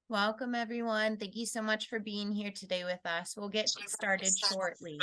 Welcome, everyone. Thank you so much for being here today with us. We'll get started shortly.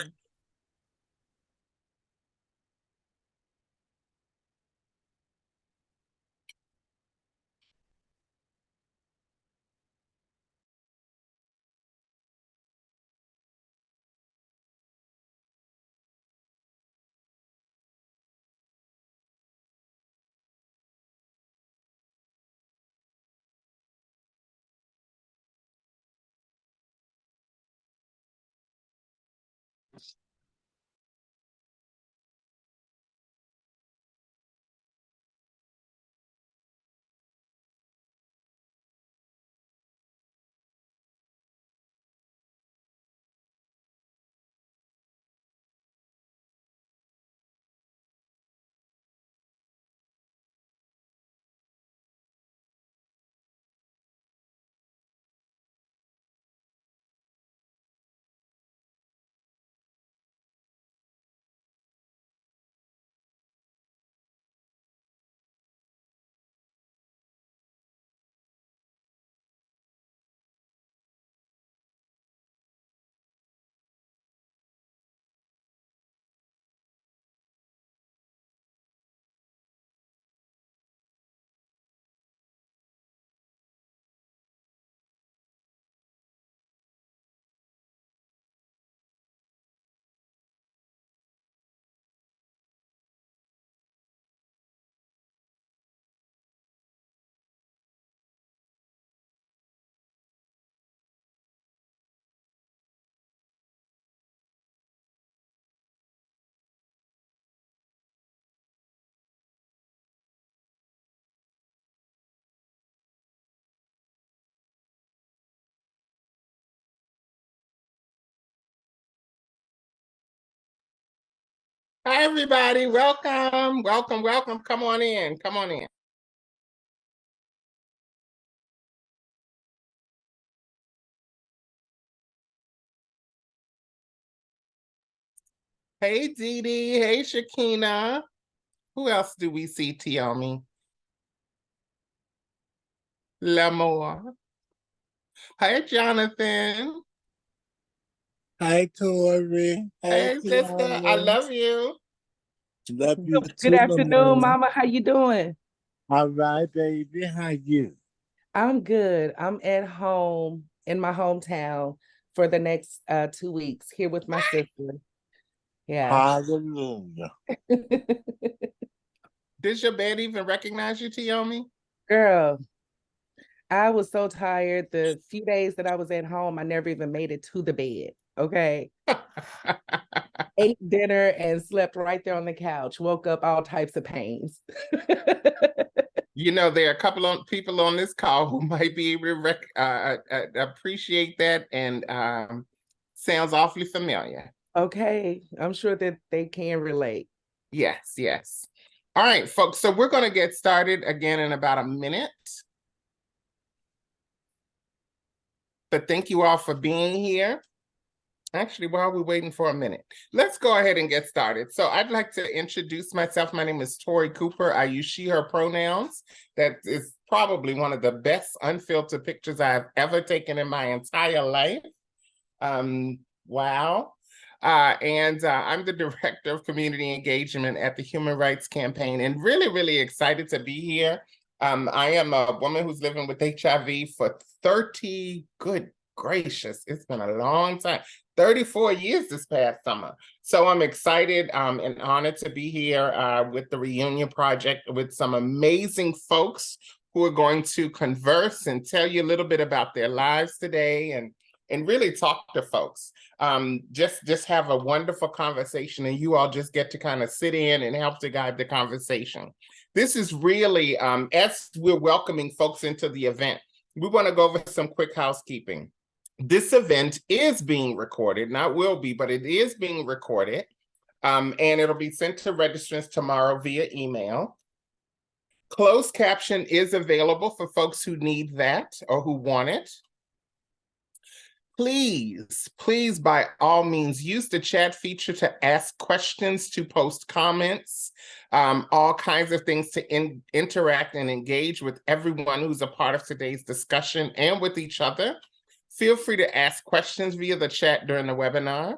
Hi, everybody. Welcome, welcome, welcome. Come on in. Come on in. Hey, Dee Dee. Hey, Shakina. Who else do we see, Tiommi? L'Amour. Hi, Jonathan. Hi, Tori. Hey, sister. I love you. Love you Good too, afternoon, Lamar. Mama. How you doing? All right, baby. How you? I'm good. I'm at home in my hometown for the next 2 weeks here with my sister. Yeah. Hallelujah. Does your bed even recognize you, Tiommi? Girl, I was so tired. The few days that I was at home, I never even made it to the bed. Okay. Ate dinner and slept right there on the couch. Woke up all types of pains. You know, there are a couple of people on this call who might be able to appreciate that, and sounds awfully familiar. Okay. I'm sure that they can relate. Yes, yes. All right, folks. So we're going to get started again in about a minute. But thank you all for being here. Actually, while we're waiting for a minute, let's go ahead and get started. So I'd like to introduce myself. My name is Tori Cooper. I use she, her pronouns. That is probably one of the best unfiltered pictures I've ever taken in my entire life. Wow. I'm the Director of Community Engagement at the Human Rights Campaign, and really, really excited to be here. I am a woman who's living with HIV for 30, good gracious, it's been a long time, 34 years this past summer. So I'm excited and honored to be here with the Reunion Project with some amazing folks who are going to converse and tell you a little bit about their lives today and really talk to folks. Just have a wonderful conversation, and you all just get to kind of sit in and help to guide the conversation. This is really, as we're welcoming folks into the event, we want to go over some quick housekeeping. This event is being recorded, not will be, but it is being recorded, and it'll be sent to registrants tomorrow via email. Closed caption is available for folks who need that or who want it. Please, by all means, use the chat feature to ask questions, to post comments, all kinds of things to interact and engage with everyone who's a part of today's discussion and with each other. Feel free to ask questions via the chat during the webinar.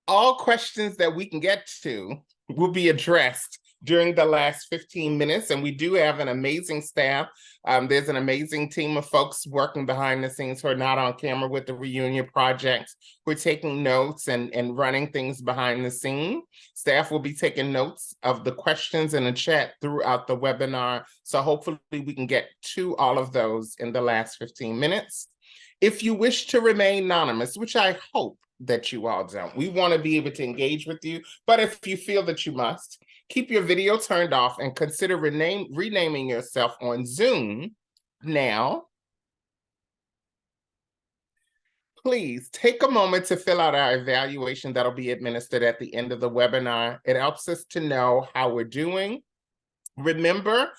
All questions that we can get to will be addressed during the last 15 minutes, and we do have an amazing staff. There's an amazing team of folks working behind the scenes who are not on camera with the Reunion Project. We're taking notes and running things behind the scene. Staff will be taking notes of the questions in the chat throughout the webinar, so hopefully we can get to all of those in the last 15 minutes. If you wish to remain anonymous, which I hope that you all don't, we want to be able to engage with you, but if you feel that you must, keep your video turned off and consider renaming yourself on Zoom now. Please take a moment to fill out our evaluation that'll be administered at the end of the webinar. It helps us to know how we're doing. Remember,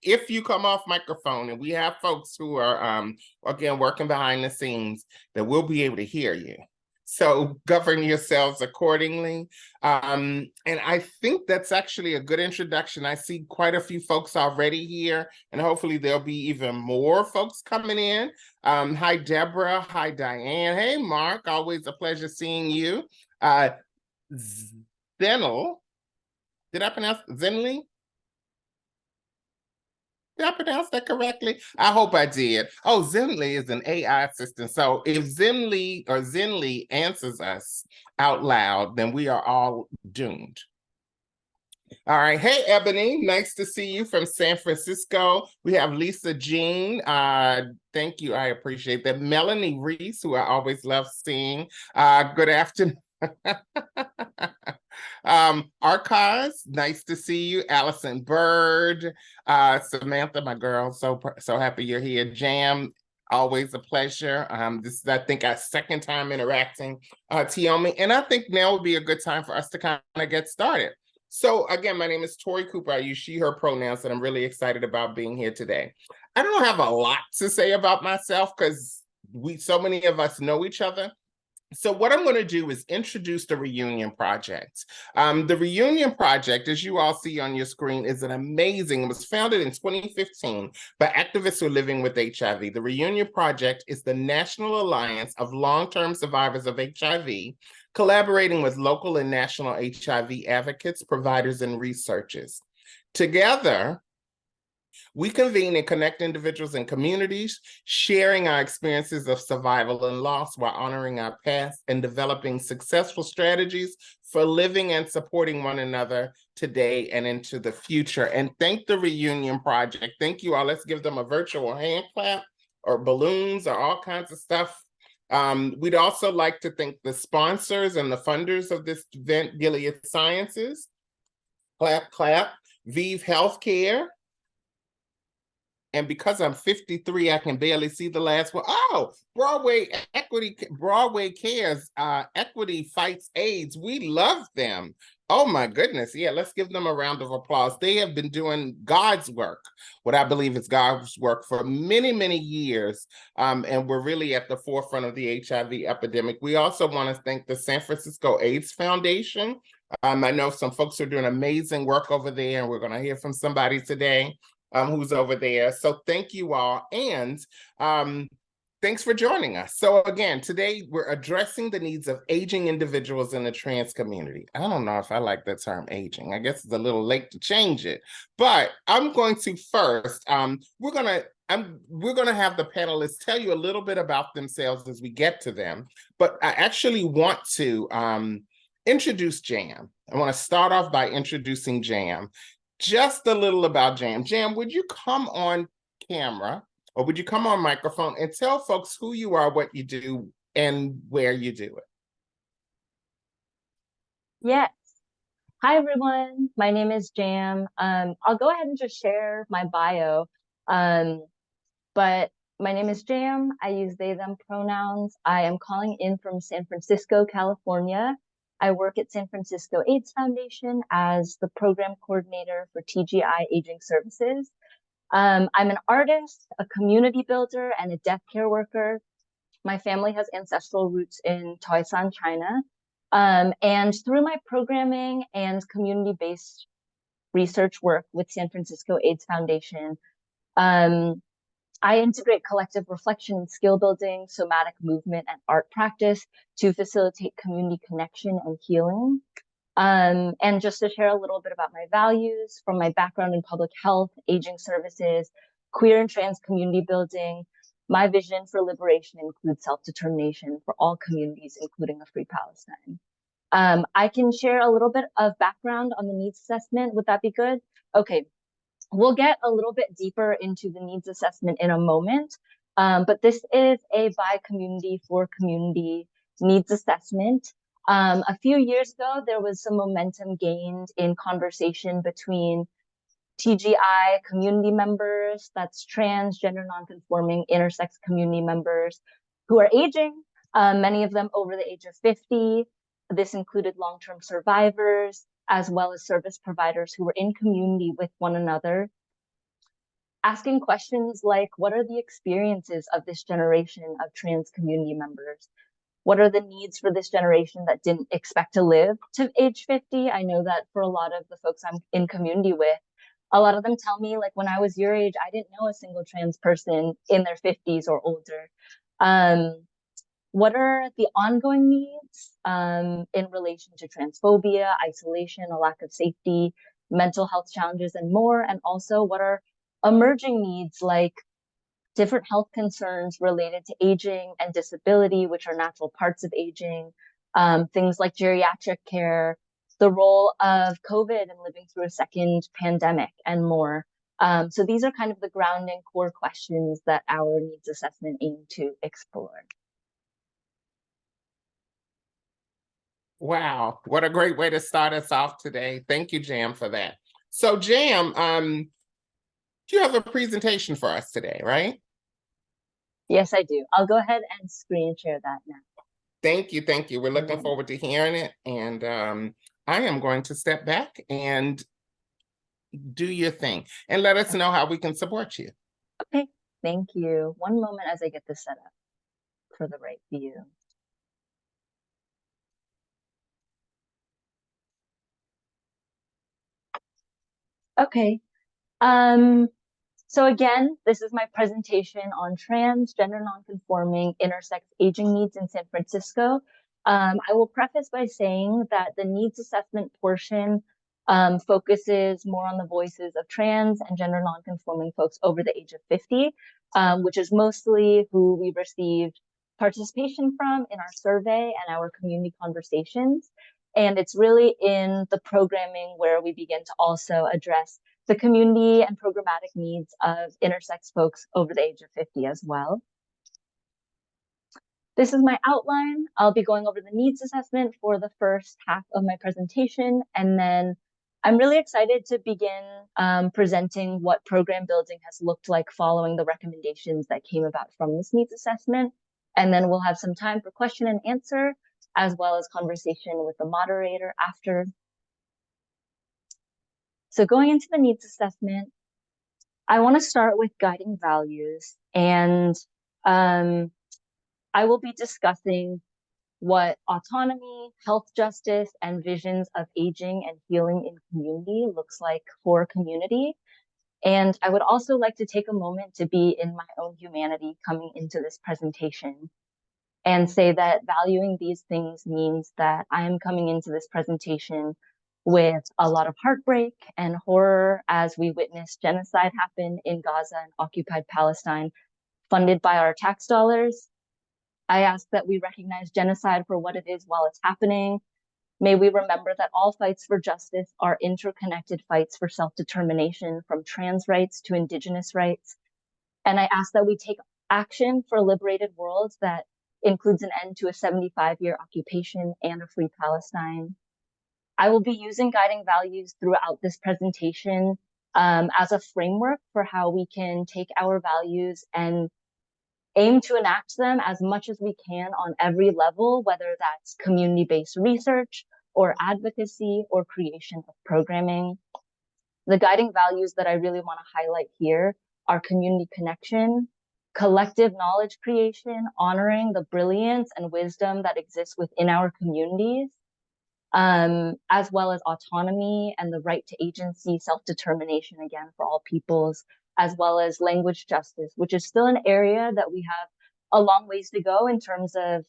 if you come off microphone, and we have folks who are, again, working behind the scenes, that we'll be able to hear you. So govern yourselves accordingly. And I think that's actually a good introduction. I see quite a few folks already here, and hopefully there'll be even more folks coming in. Hi, Deborah. Hi, Diane. Hey, Mark. Always a pleasure seeing you. Zenel. Did I pronounce Zenly? Did I pronounce that correctly? I hope I did. Oh, Zenly is an AI assistant. So if Zenly answers us out loud, then we are all doomed. All right. Hey, Ebony. Nice to see you from San Francisco. We have Lisa Jean. Thank you. I appreciate that. Melanie Reese, who I always love seeing. Good afternoon. Archives, nice to see you. Allison Bird, Samantha, my girl, so happy you're here. Jam, always a pleasure. This is, I think, our second time interacting. Tiommi, and I think now would be a good time for us to kind of get started. So again, my name is Tori Cooper. I use she, her pronouns, and I'm really excited about being here today. I don't have a lot to say about myself because so many of us know each other. So what I'm going to do is introduce the Reunion Project. The Reunion Project, as you all see on your screen, is it was founded in 2015 by activists who are living with HIV. The Reunion Project is the National Alliance of Long-Term Survivors of HIV, collaborating with local and national HIV advocates, providers, and researchers. Together, we convene and connect individuals and communities, sharing our experiences of survival and loss while honoring our past and developing successful strategies for living and supporting one another today and into the future. And thank the Reunion Project. Thank you all. Let's give them a virtual hand clap or balloons or all kinds of stuff. We'd also like to thank the sponsors and the funders of this event, Gilead Sciences, clap, clap, Vive Healthcare. And because I'm 53, I can barely see the last one. Oh, Broadway Cares, Equity Fights AIDS. We love them. Oh my goodness. Yeah, let's give them a round of applause. They have been doing God's work, what I believe is God's work, for many, many years. And we're really at the forefront of the HIV epidemic. We also want to thank the San Francisco AIDS Foundation. I know some folks are doing amazing work over there, and we're going to hear from somebody today who's over there. So thank you all. And thanks for joining us. So again, today we're addressing the needs of aging individuals in the trans community. I don't know if I like that term aging. I guess it's a little late to change it, but I'm going to first, we're going to have the panelists tell you a little bit about themselves as we get to them. But I actually want to introduce Jam. I want to start off by introducing Jam. Just a little about Jam. Jam, would you come on camera or would you come on microphone and tell folks who you are, what you do, and where you do it? Yes. Hi, everyone. My name is Jam. I'll go ahead and just share my bio. But my name is Jam. I use they, them pronouns. I am calling in from San Francisco, California. I work at San Francisco AIDS Foundation as the program coordinator for TGI Aging Services. I'm an artist, a community builder, and a death care worker. My family has ancestral roots in Taishan, China. And through my programming and community-based research work with San Francisco AIDS Foundation, I integrate collective reflection and skill building, somatic movement, and art practice to facilitate community connection and healing. And just to share a little bit about my values, from my background in public health, aging services, queer and trans community building, my vision for liberation includes self-determination for all communities, including a free Palestine. I can share a little bit of background on the needs assessment. Would that be good? Okay, we'll get a little bit deeper into the needs assessment in a moment, but this is a by community for community needs assessment. A few years ago, there was some momentum gained in conversation between TGI community members, that's trans, gender nonconforming, intersex community members who are aging, many of them over the age of 50. This included long-term survivors, as well as service providers who were in community with one another, asking questions like, what are the experiences of this generation of trans community members? What are the needs for this generation that didn't expect to live to age 50? I know that for a lot of the folks I'm in community with, a lot of them tell me, like, when I was your age, I didn't know a single trans person in their 50s or older. What are the ongoing needs in relation to transphobia, isolation, a lack of safety, mental health challenges, and more? And also, what are emerging needs like different health concerns related to aging and disability, which are natural parts of aging, things like geriatric care, the role of COVID and living through a second pandemic, and more. So these are kind of the grounding core questions that our needs assessment aims to explore. Wow, what a great way to start us off today. Thank you, Jam, for that. So Jam, you have a presentation for us today, right? Yes, I do. I'll go ahead and screen share that now. Thank you, thank you. We're looking forward to hearing it. And I am going to step back and do your thing and let us know how we can support you. Okay, thank you. One moment as I get this set up for the right view. Okay. So again, this is my presentation on trans, gender nonconforming, intersex aging needs in San Francisco. I will preface by saying that the needs assessment portion focuses more on the voices of trans and gender nonconforming folks over the age of 50, which is mostly who we received participation from in our survey and our community conversations. And it's really in the programming where we begin to also address the community and programmatic needs of intersex folks over the age of 50 as well. This is my outline. I'll be going over the needs assessment for the first half of my presentation, and then I'm really excited to begin presenting what program building has looked like following the recommendations that came about from this needs assessment. And then we'll have some time for question and answer, as well as conversation with the moderator after. So going into the needs assessment, I want to start with guiding values, and I will be discussing what autonomy, health justice, and visions of aging and healing in community looks like for community. And I would also like to take a moment to be in my own humanity coming into this presentation and say that valuing these things means that I am coming into this presentation with a lot of heartbreak and horror as we witness genocide happen in Gaza and occupied Palestine, funded by our tax dollars. I ask that we recognize genocide for what it is while it's happening. May we remember that all fights for justice are interconnected fights for self-determination, from trans rights to indigenous rights. And I ask that we take action for a liberated world that includes an end to a 75-year occupation and a free Palestine. I will be using guiding values throughout this presentation as a framework for how we can take our values and aim to enact them as much as we can on every level, whether that's community-based research or advocacy or creation of programming. The guiding values that I really want to highlight here are community connection, collective knowledge creation, honoring the brilliance and wisdom that exists within our communities, as well as autonomy and the right to agency, self-determination, again, for all peoples, as well as language justice, which is still an area that we have a long ways to go in terms of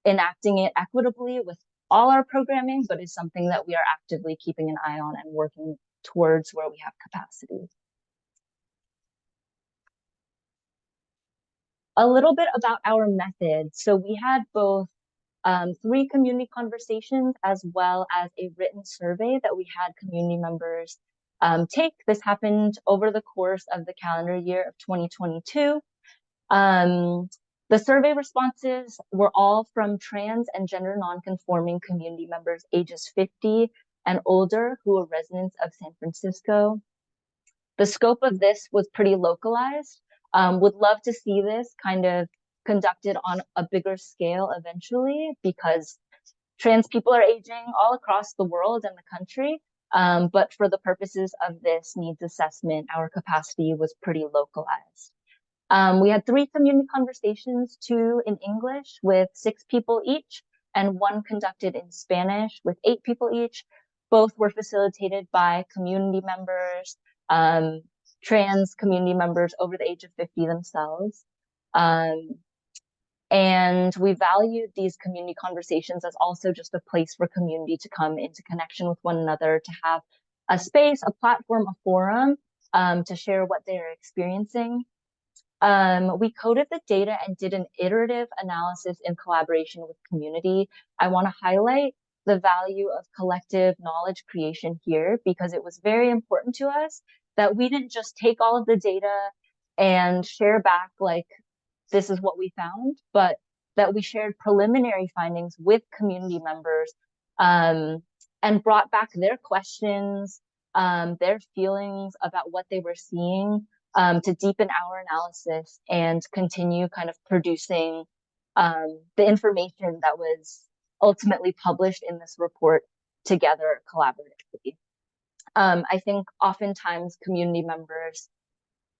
enacting it equitably with all our programming, but is something that we are actively keeping an eye on and working towards where we have capacity. A little bit about our method. So we had both 3 community conversations as well as a written survey that we had community members take. This happened over the course of the calendar year of 2022. The survey responses were all from trans and gender nonconforming community members ages 50 and older who were residents of San Francisco. The scope of this was pretty localized. Would love to see this kind of conducted on a bigger scale eventually, because trans people are aging all across the world and the country. But for the purposes of this needs assessment, our capacity was pretty localized. We had 3 community conversations, 2 in English with 6 people each, and 1 conducted in Spanish with 8 people each. Both were facilitated by community members, trans community members over the age of 50 themselves. And we valued these community conversations as also just a place for community to come into connection with one another, to have a space, a platform, a forum, to share what they're experiencing. We coded the data and did an iterative analysis in collaboration with community. I want to highlight the value of collective knowledge creation here, because it was very important to us that we didn't just take all of the data and share back like, this is what we found, but that we shared preliminary findings with community members, and brought back their questions, their feelings about what they were seeing, to deepen our analysis and continue kind of producing the information that was ultimately published in this report together collaboratively. I think oftentimes community members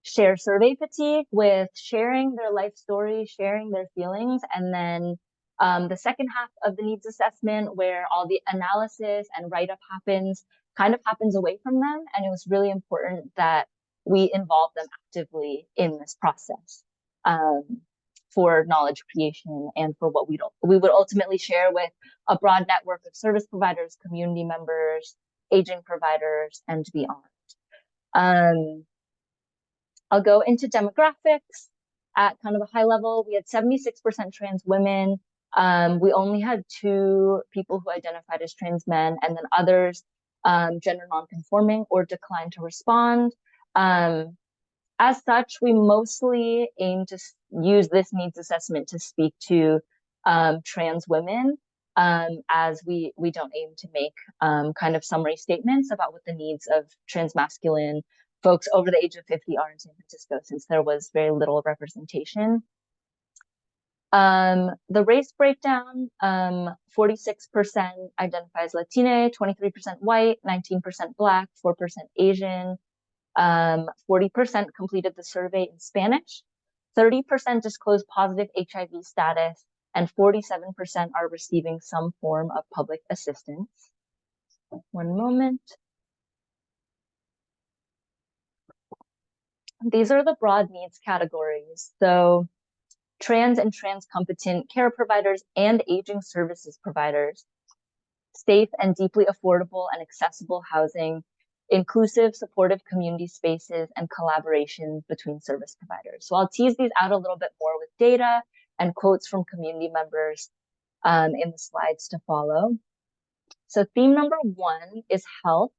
share survey fatigue with sharing their life story, sharing their feelings, and then the second half of the needs assessment, where all the analysis and write-up happens, kind of happens away from them. And it was really important that we involve them actively in this process for knowledge creation and for what we would ultimately share with a broad network of service providers, community members, aging providers, and beyond. I'll go into demographics at kind of a high level. We had 76% trans women. We only had 2 people who identified as trans men, and then others gender nonconforming or declined to respond. As such, we mostly aim to use this needs assessment to speak to trans women, as we don't aim to make kind of summary statements about what the needs of transmasculine folks over the age of 50 are in San Francisco, since there was very little representation. The race breakdown, 46% identifies Latina, 23% white, 19% Black, 4% Asian, 40% completed the survey in Spanish, 30% disclosed positive HIV status, and 47% are receiving some form of public assistance. One moment. These are the broad needs categories. So trans and trans competent care providers and aging services providers, safe and deeply affordable and accessible housing, inclusive, supportive community spaces, and collaboration between service providers. So I'll tease these out a little bit more with data and quotes from community members in the slides to follow. So theme number 1 is health.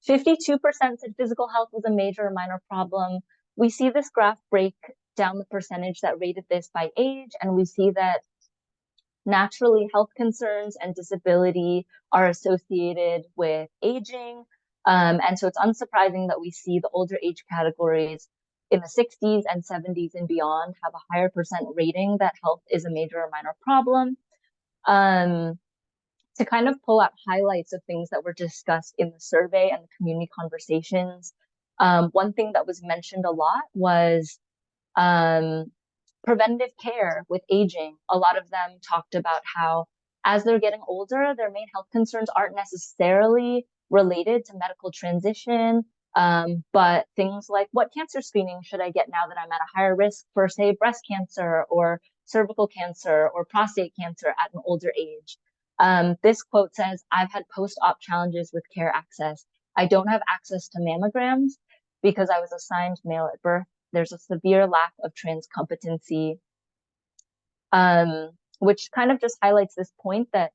52% said physical health was a major or minor problem. We see this graph break down the percentage that rated this by age, and we see that naturally health concerns and disability are associated with aging. And so it's unsurprising that we see the older age categories in the 60s and 70s and beyond have a higher percent rating that health is a major or minor problem. To kind of pull out highlights of things that were discussed in the survey and the community conversations, one thing that was mentioned a lot was Preventative care with aging. A lot of them talked about how as they're getting older, their main health concerns aren't necessarily related to medical transition, but things like what cancer screening should I get now that I'm at a higher risk for, say, breast cancer or cervical cancer or prostate cancer at an older age. This quote says, I've had post-op challenges with care access. I don't have access to mammograms because I was assigned male at birth. There's a severe lack of trans competency, which kind of just highlights this point that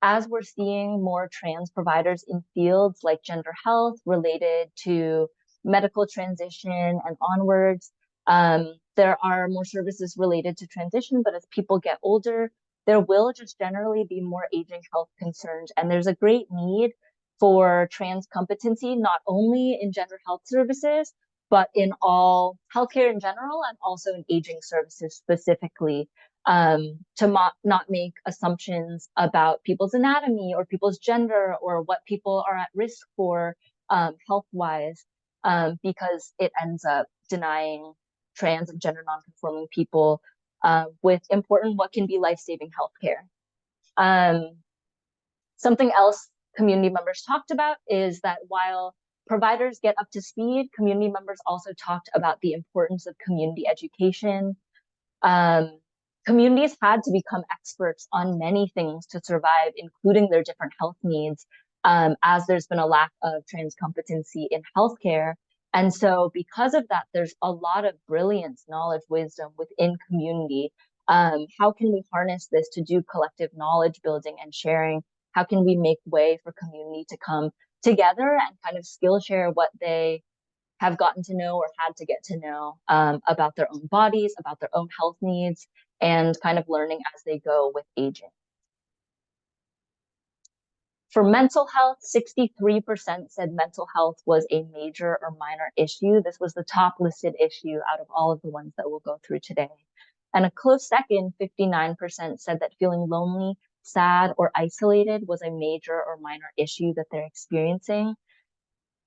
as we're seeing more trans providers in fields like gender health related to medical transition and onwards, there are more services related to transition, but as people get older, there will just generally be more aging health concerns. And there's a great need for trans competency, not only in gender health services, but in all healthcare in general, and also in aging services specifically, to not make assumptions about people's anatomy or people's gender or what people are at risk for health-wise, because it ends up denying trans and gender nonconforming people with important, what can be life-saving healthcare. Something else community members talked about is that while providers get up to speed, community members also talked about the importance of community education. Communities had to become experts on many things to survive, including their different health needs, as there's been a lack of trans competency in healthcare. And so because of that, there's a lot of brilliance, knowledge, wisdom within community. How can we harness this to do collective knowledge building and sharing? How can we make way for community to come together and kind of skill share what they have gotten to know or had to get to know about their own bodies, about their own health needs, and kind of learning as they go with aging. For mental health, 63% said mental health was a major or minor issue. This was the top listed issue out of all of the ones that we'll go through today. And a close second, 59% said that feeling lonely, sad, or isolated was a major or minor issue that they're experiencing.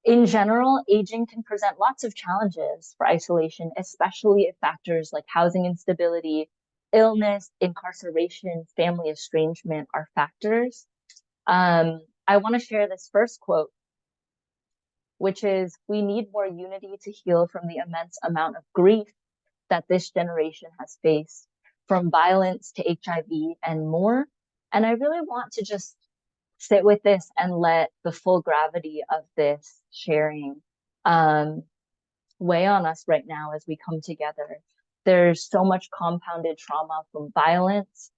In general, aging can present lots of challenges for isolation, especially if factors like housing instability, illness, incarceration, family estrangement are factors. I want to share this first quote, which is, we need more unity to heal from the immense amount of grief that this generation has faced, from violence to HIV and more. And I really want to just sit with this and let the full gravity of this sharing weigh on us right now as we come together. There's so much compounded trauma from violence.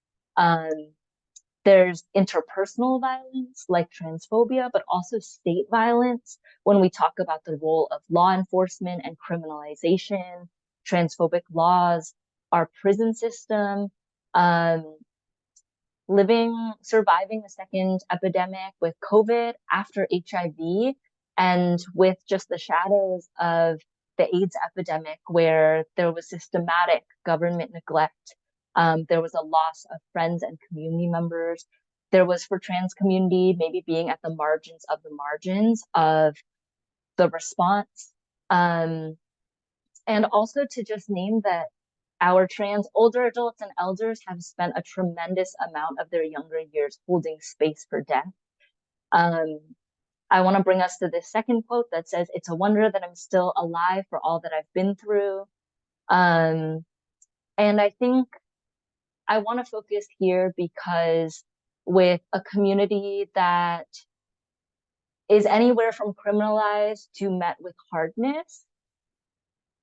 There's interpersonal violence like transphobia, but also state violence when we talk about the role of law enforcement and criminalization, transphobic laws, our prison system, surviving the second epidemic with COVID after HIV, and with just the shadows of the AIDS epidemic, where there was systematic government neglect. There was a loss of friends and community members. There was, for trans community, maybe being at the margins of the response. And also to just name that our trans older adults and elders have spent a tremendous amount of their younger years holding space for death. I want to bring us to this second quote that says, it's a wonder that I'm still alive for all that I've been through. And I think I want to focus here because with a community that is anywhere from criminalized to met with hardness,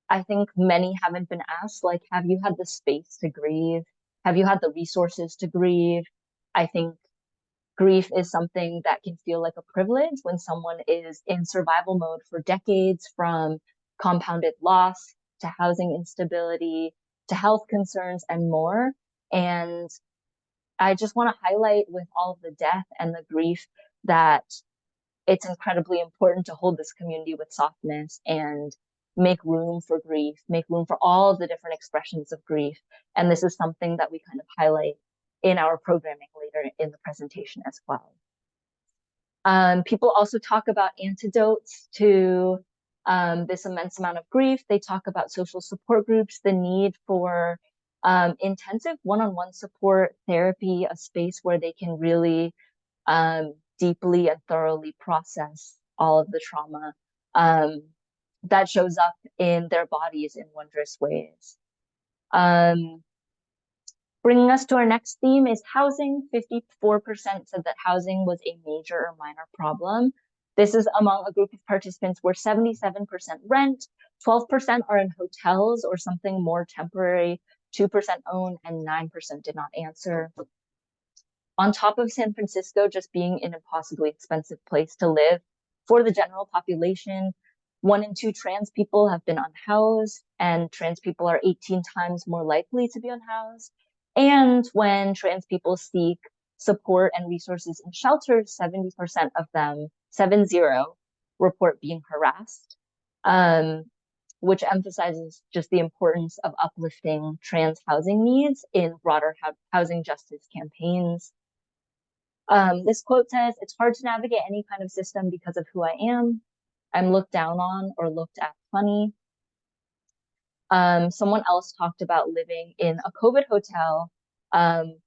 I think many haven't been asked, like, have you had the space to grieve? Have you had the resources to grieve? I think grief is something that can feel like a privilege when someone is in survival mode for decades, from compounded loss to housing instability to health concerns and more. And I just want to highlight, with all of the death and the grief, that it's incredibly important to hold this community with softness and make room for grief, make room for all of the different expressions of grief. And this is something that we kind of highlight in our programming later in the presentation as well. People also talk about antidotes to this immense amount of grief. They talk about social support groups, the need for intensive one-on-one support, therapy, a space where they can really deeply and thoroughly process all of the trauma that shows up in their bodies in wondrous ways. Bringing us to our next theme is housing. 54% said that housing was a major or minor problem. This is among a group of participants where 77% rent, 12% are in hotels or something more temporary, 2% own, and 9% did not answer. On top of San Francisco just being an impossibly expensive place to live for the general population, 1 in 2 trans people have been unhoused, and trans people are 18 times more likely to be unhoused. And when trans people seek support and resources in shelters, 70% of them, 70, report being harassed, which emphasizes just the importance of uplifting trans housing needs in broader housing justice campaigns. This quote says, "It's hard to navigate any kind of system because of who I am. I'm looked down on or looked at funny." Someone else talked about living in a COVID hotel,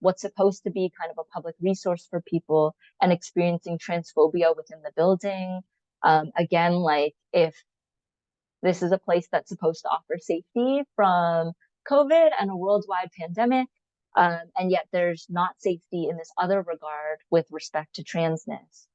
what's supposed to be kind of a public resource for people, and experiencing transphobia within the building. Again, like if this is a place that's supposed to offer safety from COVID and a worldwide pandemic, and yet there's not safety in this other regard with respect to transness.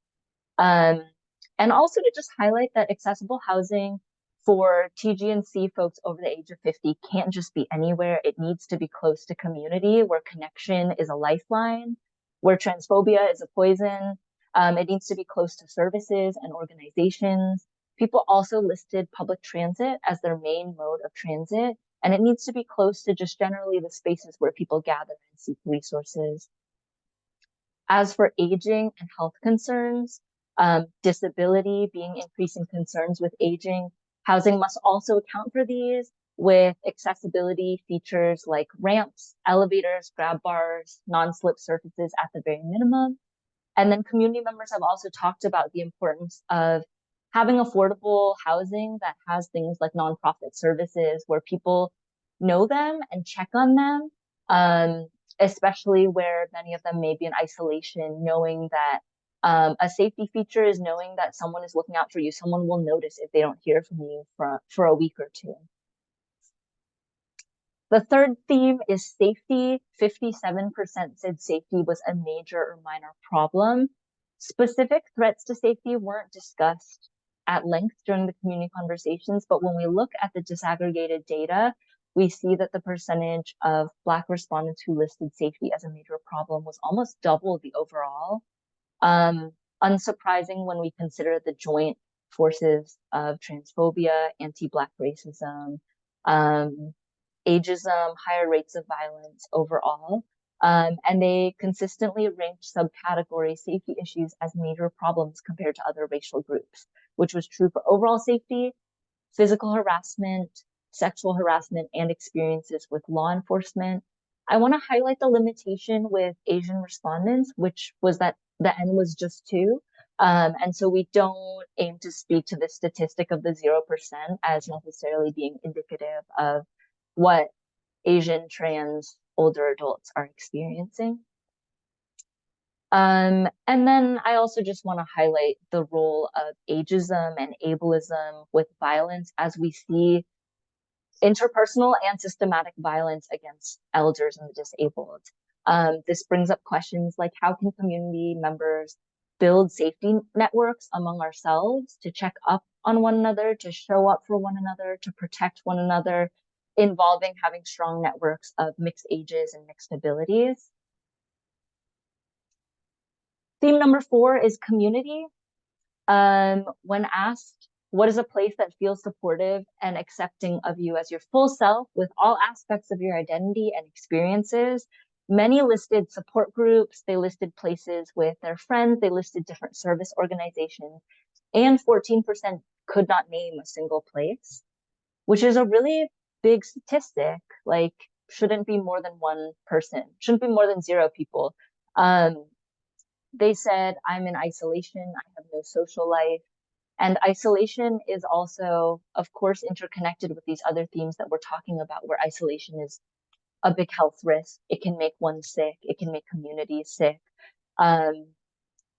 And also to just highlight that accessible housing for TGNC folks over the age of 50 can't just be anywhere. It needs to be close to community, where connection is a lifeline, where transphobia is a poison. It needs to be close to services and organizations. People also listed public transit as their main mode of transit, and it needs to be close to just generally the spaces where people gather and seek resources. As for aging and health concerns, disability being increasing concerns with aging, housing must also account for these with accessibility features like ramps, elevators, grab bars, non-slip surfaces at the very minimum. And then community members have also talked about the importance of having affordable housing that has things like nonprofit services where people know them and check on them, especially where many of them may be in isolation, knowing that a safety feature is knowing that someone is looking out for you. Someone will notice if they don't hear from you for a week or two. The third theme is safety. 57% said safety was a major or minor problem. Specific threats to safety weren't discussed at length during the community conversations, but when we look at the disaggregated data, we see that the percentage of Black respondents who listed safety as a major problem was almost double the overall. Unsurprising when we consider the joint forces of transphobia, anti-Black racism, ageism, higher rates of violence overall. And they consistently ranked subcategory safety issues as major problems compared to other racial groups, which was true for overall safety, physical harassment, sexual harassment, and experiences with law enforcement. I want to highlight the limitation with Asian respondents, which was that the N was just 2. And so we don't aim to speak to the statistic of the 0% as necessarily being indicative of what Asian trans older adults are experiencing. And then I also just want to highlight the role of ageism and ableism with violence as we see interpersonal and systematic violence against elders and the disabled. This brings up questions like how can community members build safety networks among ourselves to check up on one another, to show up for one another, to protect one another, involving having strong networks of mixed ages and mixed abilities. Theme number 4 is community. When asked, what is a place that feels supportive and accepting of you as your full self with all aspects of your identity and experiences? Many listed support groups, they listed places with their friends, they listed different service organizations, and 14% could not name a single place, which is a really big statistic. Like, shouldn't be more than 1 person, shouldn't be more than 0 people. They said, I'm in isolation, I have no social life. And isolation is also, of course, interconnected with these other themes that we're talking about, where isolation is a big health risk. It can make one sick. It can make communities sick.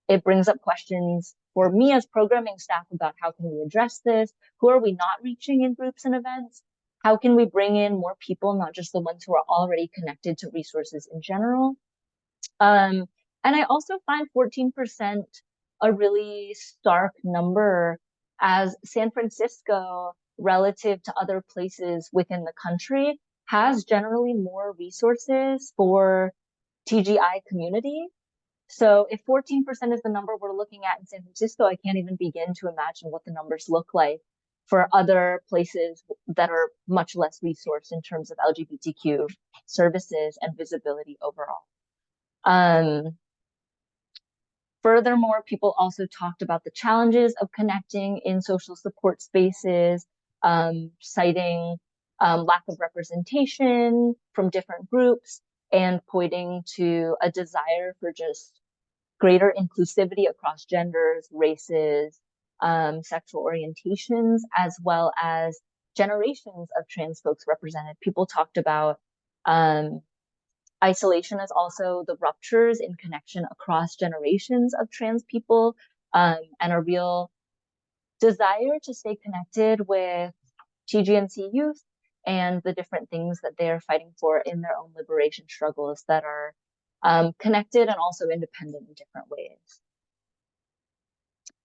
It brings up questions for me as programming staff about how can we address this? Who are we not reaching in groups and events? How can we bring in more people, not just the ones who are already connected to resources in general? And I also find 14% a really stark number, as San Francisco, relative to other places within the country, has generally more resources for TGI community. So if 14% is the number we're looking at in San Francisco, I can't even begin to imagine what the numbers look like for other places that are much less resourced in terms of LGBTQ services and visibility overall. Furthermore, people also talked about the challenges of connecting in social support spaces, citing lack of representation from different groups, and pointing to a desire for just greater inclusivity across genders, races, sexual orientations, as well as generations of trans folks represented. People talked about isolation as also the ruptures in connection across generations of trans people, and a real desire to stay connected with TGNC youth and the different things that they're fighting for in their own liberation struggles that are connected and also independent in different ways.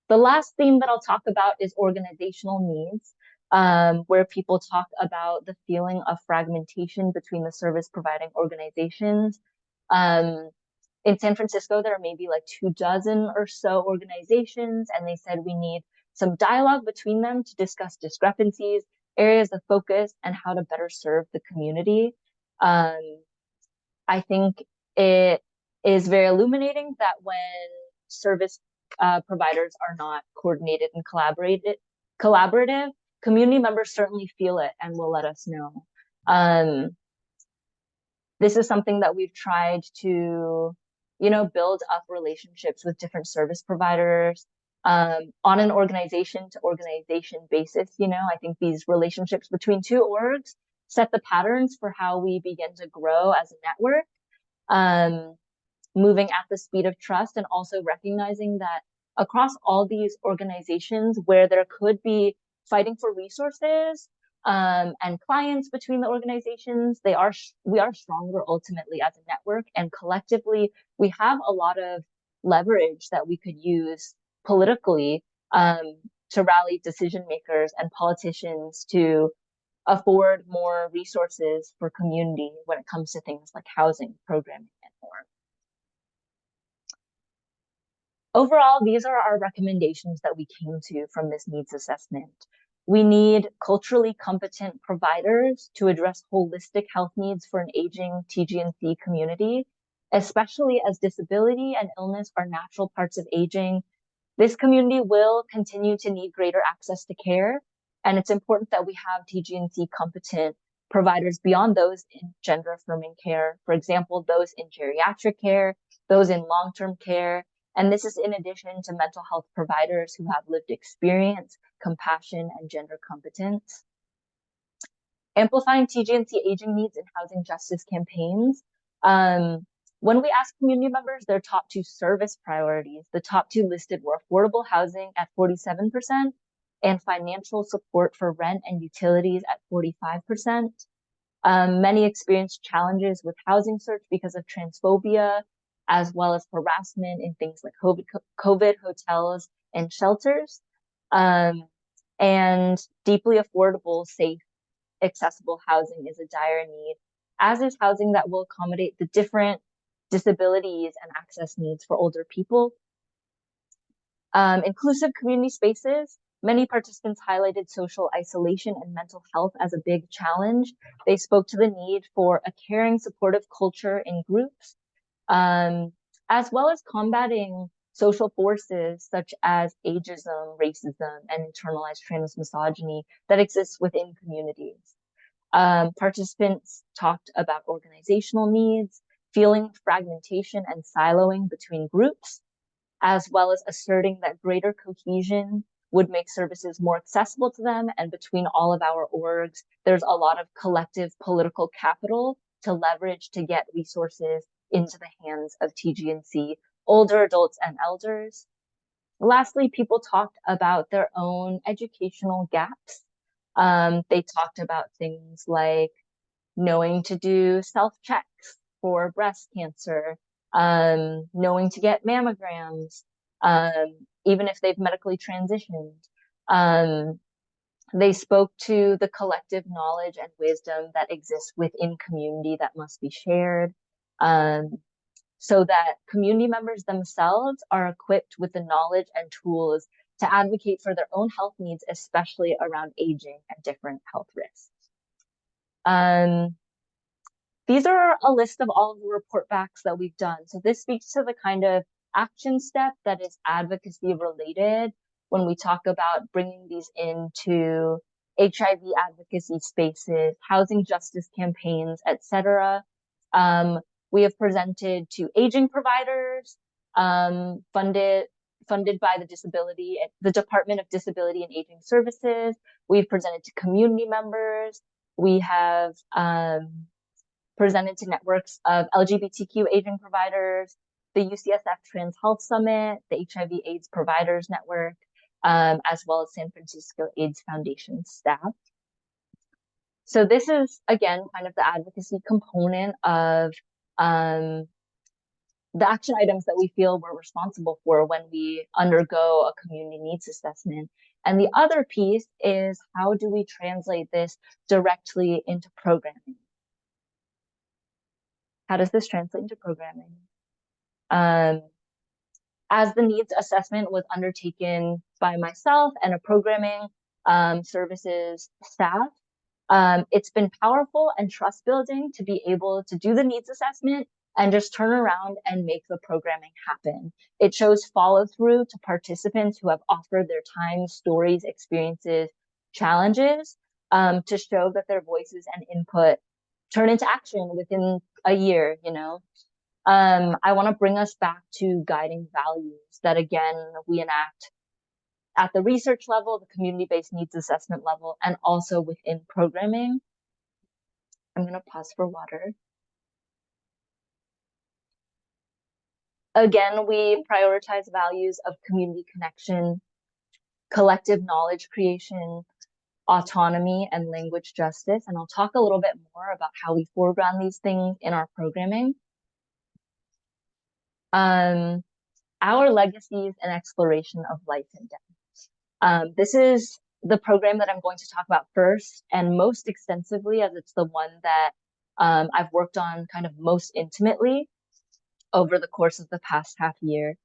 The last theme that I'll talk about is organizational needs, where people talk about the feeling of fragmentation between the service providing organizations. In San Francisco, there are maybe like 24 or so organizations, and they said we need some dialogue between them to discuss discrepancies, areas of focus, and how to better serve the community. I think it is very illuminating that when service providers are not coordinated and collaborative, community members certainly feel it and will let us know. This is something that we've tried to, build up relationships with different service providers on an organization to organization basis. I think these relationships between two orgs set the patterns for how we begin to grow as a network, moving at the speed of trust, and also recognizing that across all these organizations where there could be fighting for resources and clients between the organizations, we are stronger ultimately as a network, and collectively we have a lot of leverage that we could use politically to rally decision makers and politicians to afford more resources for community when it comes to things like housing, programming, and more. Overall, these are our recommendations that we came to from this needs assessment. We need culturally competent providers to address holistic health needs for an aging TGNC community, especially as disability and illness are natural parts of aging. This community will continue to need greater access to care, and it's important that we have TGNC competent providers beyond those in gender affirming care, for example, those in geriatric care, those in long-term care. And this is in addition to mental health providers who have lived experience, compassion, and gender competence. Amplifying TGNC aging needs in housing justice campaigns. When we ask community members their top 2 service priorities, the top 2 listed were affordable housing at 47% and financial support for rent and utilities at 45%. Many experienced challenges with housing search because of transphobia, as well as harassment in things like COVID hotels and shelters, and deeply affordable, safe, accessible housing is a dire need, as is housing that will accommodate the different disabilities and access needs for older people. Inclusive community spaces. Many participants highlighted social isolation and mental health as a big challenge. They spoke to the need for a caring, supportive culture in groups, as well as combating social forces such as ageism, racism, and internalized trans misogyny that exists within communities. Participants talked about organizational needs, feeling fragmentation and siloing between groups, as well as asserting that greater cohesion would make services more accessible to them. And between all of our orgs, there's a lot of collective political capital to leverage to get resources into the hands of TGNC, older adults and elders. Lastly, people talked about their own educational gaps. They talked about things like knowing to do self-checks for breast cancer, knowing to get mammograms, even if they've medically transitioned. They spoke to the collective knowledge and wisdom that exists within community that must be shared, so that community members themselves are equipped with the knowledge and tools to advocate for their own health needs, especially around aging and different health risks. These are a list of all of the report backs that we've done. So this speaks to the kind of action step that is advocacy related when we talk about bringing these into HIV advocacy spaces, housing justice campaigns, etc. We have presented to aging providers, funded by the Department of Disability and Aging Services. We've presented to community members. We have presented to networks of LGBTQ aging providers, the UCSF Trans Health Summit, the HIV/AIDS Providers Network, as well as San Francisco AIDS Foundation staff. So this is, again, kind of the advocacy component of the action items that we feel we're responsible for when we undergo a community needs assessment. And the other piece is, how do we translate this directly into programming? How does this translate into programming? As the needs assessment was undertaken by myself and a programming services staff, it's been powerful and trust building to be able to do the needs assessment and just turn around and make the programming happen. It shows follow through to participants who have offered their time, stories, experiences, challenges, to show that their voices and input turn into action within a year, you know. I want to bring us back to guiding values that, again, we enact at the research level, the community-based needs assessment level, and also within programming. I'm going to pause for water. Again, we prioritize values of community connection, collective knowledge creation, autonomy, and language justice. And I'll talk a little bit more about how we foreground these things in our programming. Our legacies and exploration of life and death. This is the program that I'm going to talk about first and most extensively, as it's the one that I've worked on kind of most intimately over the course of the past half year.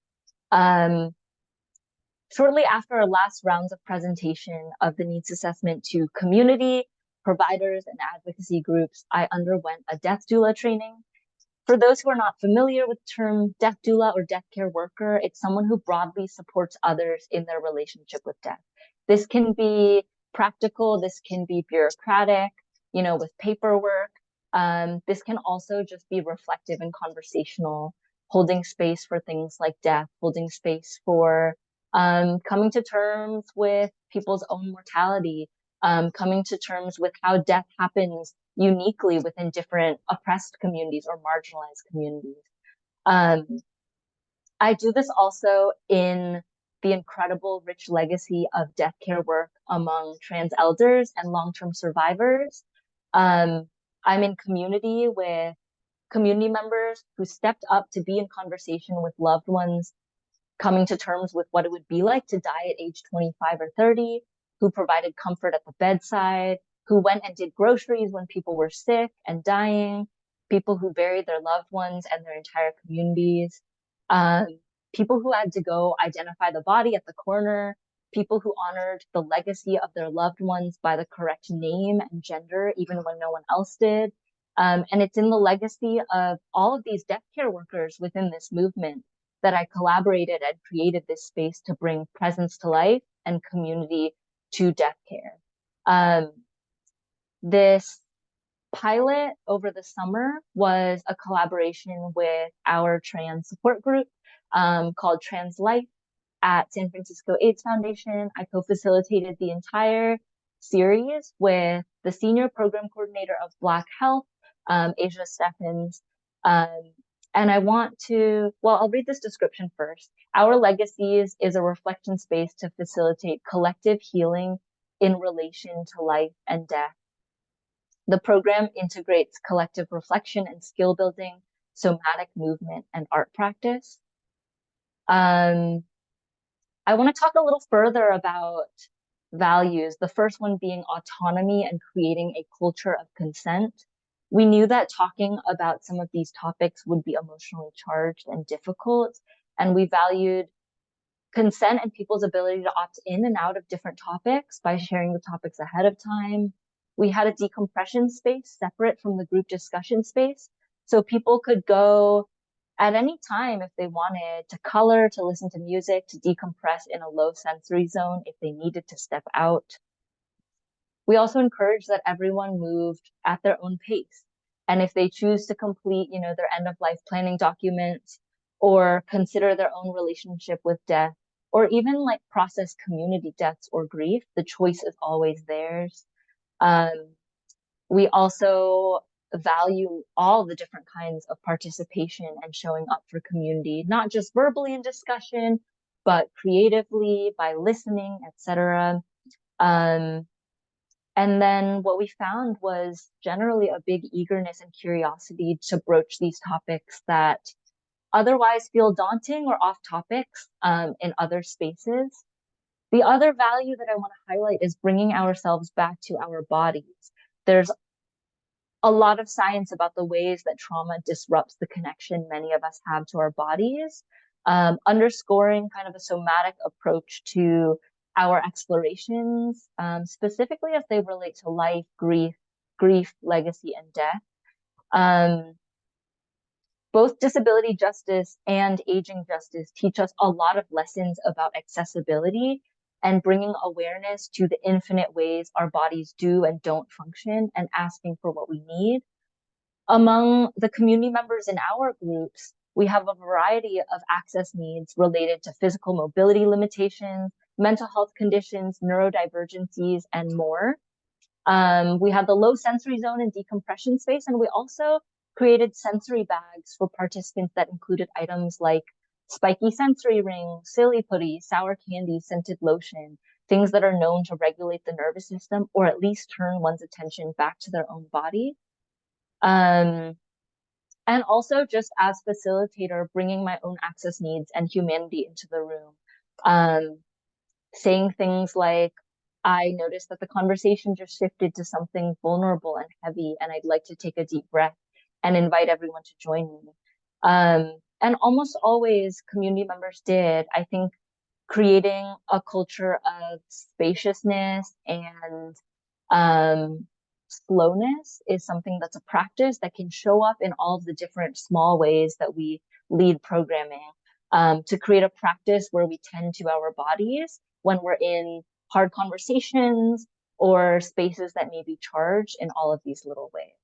Shortly after our last rounds of presentation of the needs assessment to community, providers, and advocacy groups, I underwent a death doula training. For those who are not familiar with the term death doula or death care worker, it's someone who broadly supports others in their relationship with death. This can be practical, this can be bureaucratic, you know, with paperwork. This can also just be reflective and conversational, holding space for things like death, holding space for coming to terms with people's own mortality, coming to terms with how death happens uniquely within different oppressed communities or marginalized communities. I do this also in the incredible rich legacy of death care work among trans elders and long-term survivors. I'm in community with community members who stepped up to be in conversation with loved ones, coming to terms with what it would be like to die at age 25 or 30, who provided comfort at the bedside, who went and did groceries when people were sick and dying, people who buried their loved ones and their entire communities, people who had to go identify the body at the coroner, people who honored the legacy of their loved ones by the correct name and gender, even when no one else did. And it's in the legacy of all of these death care workers within this movement that I collaborated and created this space to bring presence to life and community to death care. This pilot over the summer was a collaboration with our trans support group called Trans Life at San Francisco AIDS Foundation. I co-facilitated the entire series with the senior program coordinator of Black Health, Asia Steffens. And I want to, well, I'll read this description first. Our Legacies is a reflection space to facilitate collective healing in relation to life and death. The program integrates collective reflection and skill building, somatic movement, and art practice. I want to talk a little further about values, the first one being autonomy and creating a culture of consent. We knew that talking about some of these topics would be emotionally charged and difficult, and we valued consent and people's ability to opt in and out of different topics by sharing the topics ahead of time. We had a decompression space separate from the group discussion space, so people could go at any time if they wanted to color, to listen to music, to decompress in a low sensory zone if they needed to step out. We also encourage that everyone moved at their own pace. And if they choose to complete, their end of life planning documents or consider their own relationship with death, or even like process community deaths or grief, the choice is always theirs. We also value all the different kinds of participation and showing up for community, not just verbally in discussion, but creatively by listening, etc. And then what we found was generally a big eagerness and curiosity to broach these topics that otherwise feel daunting or off topics in other spaces. The other value that I want to highlight is bringing ourselves back to our bodies. There's a lot of science about the ways that trauma disrupts the connection many of us have to our bodies, underscoring kind of a somatic approach to our explorations, specifically as they relate to life, grief, legacy, and death. Both disability justice and aging justice teach us a lot of lessons about accessibility and bringing awareness to the infinite ways our bodies do and don't function and asking for what we need. Among the community members in our groups, we have a variety of access needs related to physical mobility limitations, mental health conditions, neurodivergencies, and more. We had the low sensory zone and decompression space, and we also created sensory bags for participants that included items like spiky sensory rings, silly putty, sour candy, scented lotion, things that are known to regulate the nervous system or at least turn one's attention back to their own body. And also just as facilitator, bringing my own access needs and humanity into the room. Saying things like, I noticed that the conversation just shifted to something vulnerable and heavy, and I'd like to take a deep breath and invite everyone to join me. And almost always community members did. I think creating a culture of spaciousness and slowness is something that's a practice that can show up in all of the different small ways that we lead programming, to create a practice where we tend to our bodies when we're in hard conversations or spaces that may be charged in all of these little ways.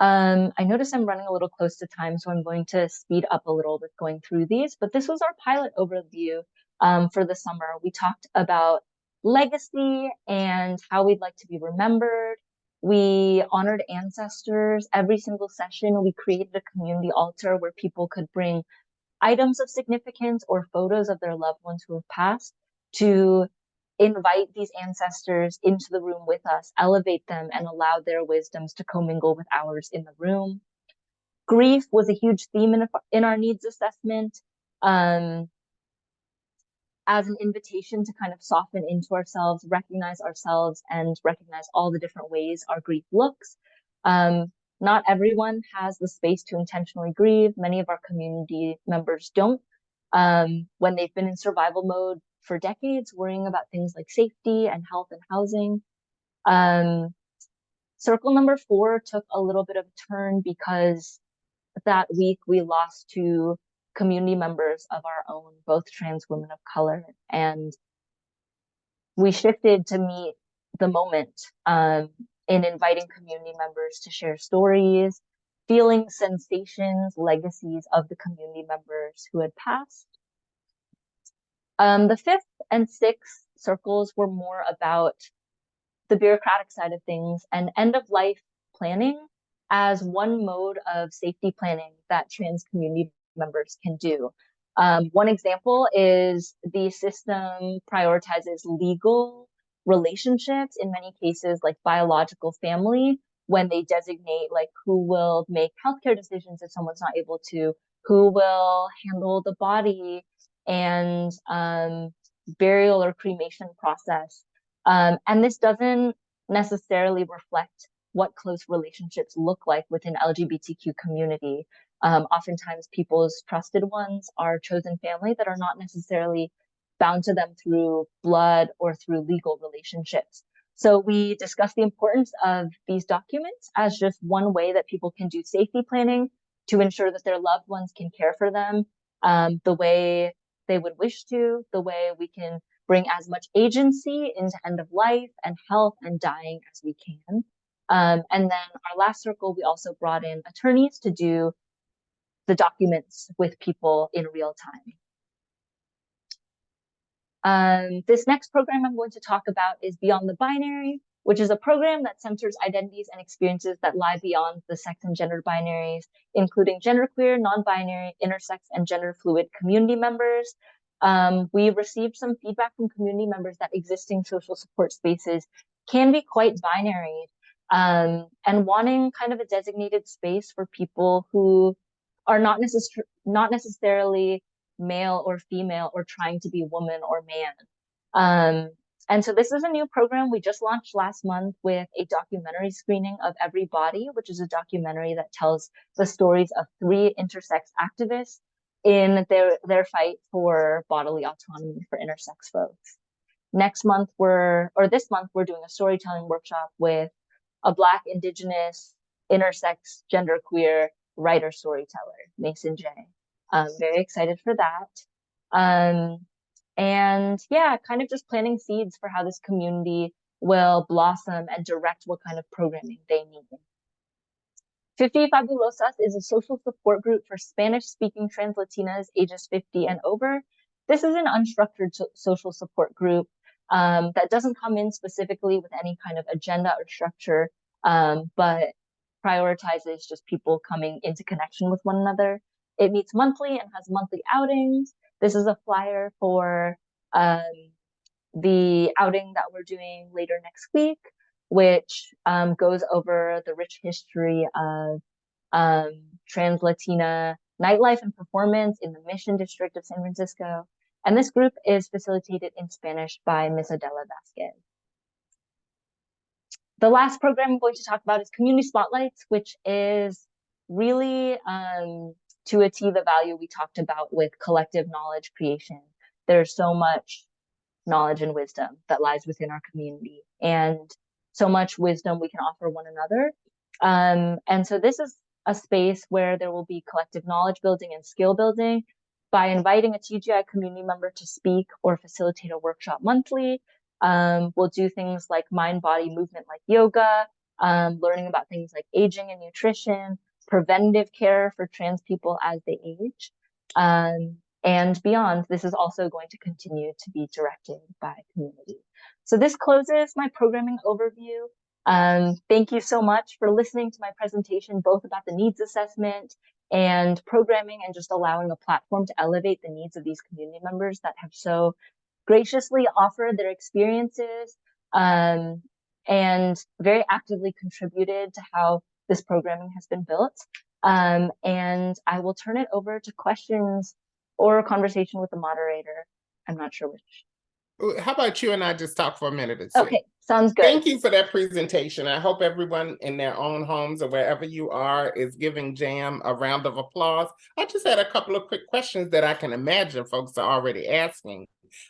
I notice I'm running a little close to time, so I'm going to speed up a little with going through these, but this was our pilot overview for the summer. We talked about legacy and how we'd like to be remembered. We honored ancestors. Every single session, we created a community altar where people could bring items of significance or photos of their loved ones who have passed to invite these ancestors into the room with us, elevate them, and allow their wisdoms to commingle with ours in the room. Grief was a huge theme in our needs assessment, as an invitation to kind of soften into ourselves, and recognize all the different ways our grief looks. Not everyone has the space to intentionally grieve. Many of our community members don't. When they've been in survival mode for decades, worrying about things like safety and health and housing. Circle number 4 took a little bit of a turn because that week we lost 2 community members of our own, both trans women of color. And we shifted to meet the moment in inviting community members to share stories, feelings, sensations, legacies of the community members who had passed. The fifth and sixth circles were more about the bureaucratic side of things and end of life planning as one mode of safety planning that trans community members can do. One example is the system prioritizes legal relationships, in many cases like biological family, when they designate like who will make healthcare decisions if someone's not able to, who will handle the body and burial or cremation process. And this doesn't necessarily reflect what close relationships look like within LGBTQ community. Oftentimes people's trusted ones are chosen family that are not necessarily bound to them through blood or through legal relationships. So we discuss the importance of these documents as just one way that people can do safety planning to ensure that their loved ones can care for them the way they would wish to, the way we can bring as much agency into end of life and health and dying as we can. And then our last circle, we also brought in attorneys to do the documents with people in real time. This next program I'm going to talk about is Beyond the Binary, which is a program that centers identities and experiences that lie beyond the sex and gender binaries, including genderqueer, non-binary, intersex, and gender fluid community members. We received some feedback from community members that existing social support spaces can be quite binary, and wanting kind of a designated space for people who are not necessarily male or female or trying to be woman or man. And so this is a new program we just launched last month with a documentary screening of Every Body, which is a documentary that tells the stories of 3 intersex activists in their fight for bodily autonomy for intersex folks. This month, we're doing a storytelling workshop with a Black, Indigenous, intersex, genderqueer writer storyteller, Mason J. I'm very excited for that. And yeah, kind of just planting seeds for how this community will blossom and direct what kind of programming they need. 50 Fabulosas is a social support group for Spanish-speaking trans Latinas ages 50 and over. This is an unstructured social support group that doesn't come in specifically with any kind of agenda or structure, but prioritizes just people coming into connection with one another. It meets monthly and has monthly outings. This is a flyer for the outing that we're doing later next week, which goes over the rich history of trans Latina nightlife and performance in the Mission District of San Francisco. And this group is facilitated in Spanish by Ms. Adela Vasquez. The last program I'm going to talk about is Community Spotlights, which is really to a T the value we talked about with collective knowledge creation. There's so much knowledge and wisdom that lies within our community, and so much wisdom we can offer one another. And so this is a space where there will be collective knowledge building and skill building by inviting a TGI community member to speak or facilitate a workshop monthly. We'll do things like mind-body movement like yoga, learning about things like aging and nutrition, preventative care for trans people as they age, and beyond. This is also going to continue to be directed by community. So this closes my programming overview. Thank you so much for listening to my presentation, both about the needs assessment and programming, and just allowing a platform to elevate the needs of these community members that have so graciously offered their experiences and very actively contributed to how this programming has been built. And I will turn it over to questions or a conversation with the moderator. I'm not sure which. How about you and I just talk for a minute or two? Okay, sounds good. Thank you for that presentation. I hope everyone in their own homes or wherever you are is giving Jam a round of applause. I just had a couple of quick questions that I can imagine folks are already asking.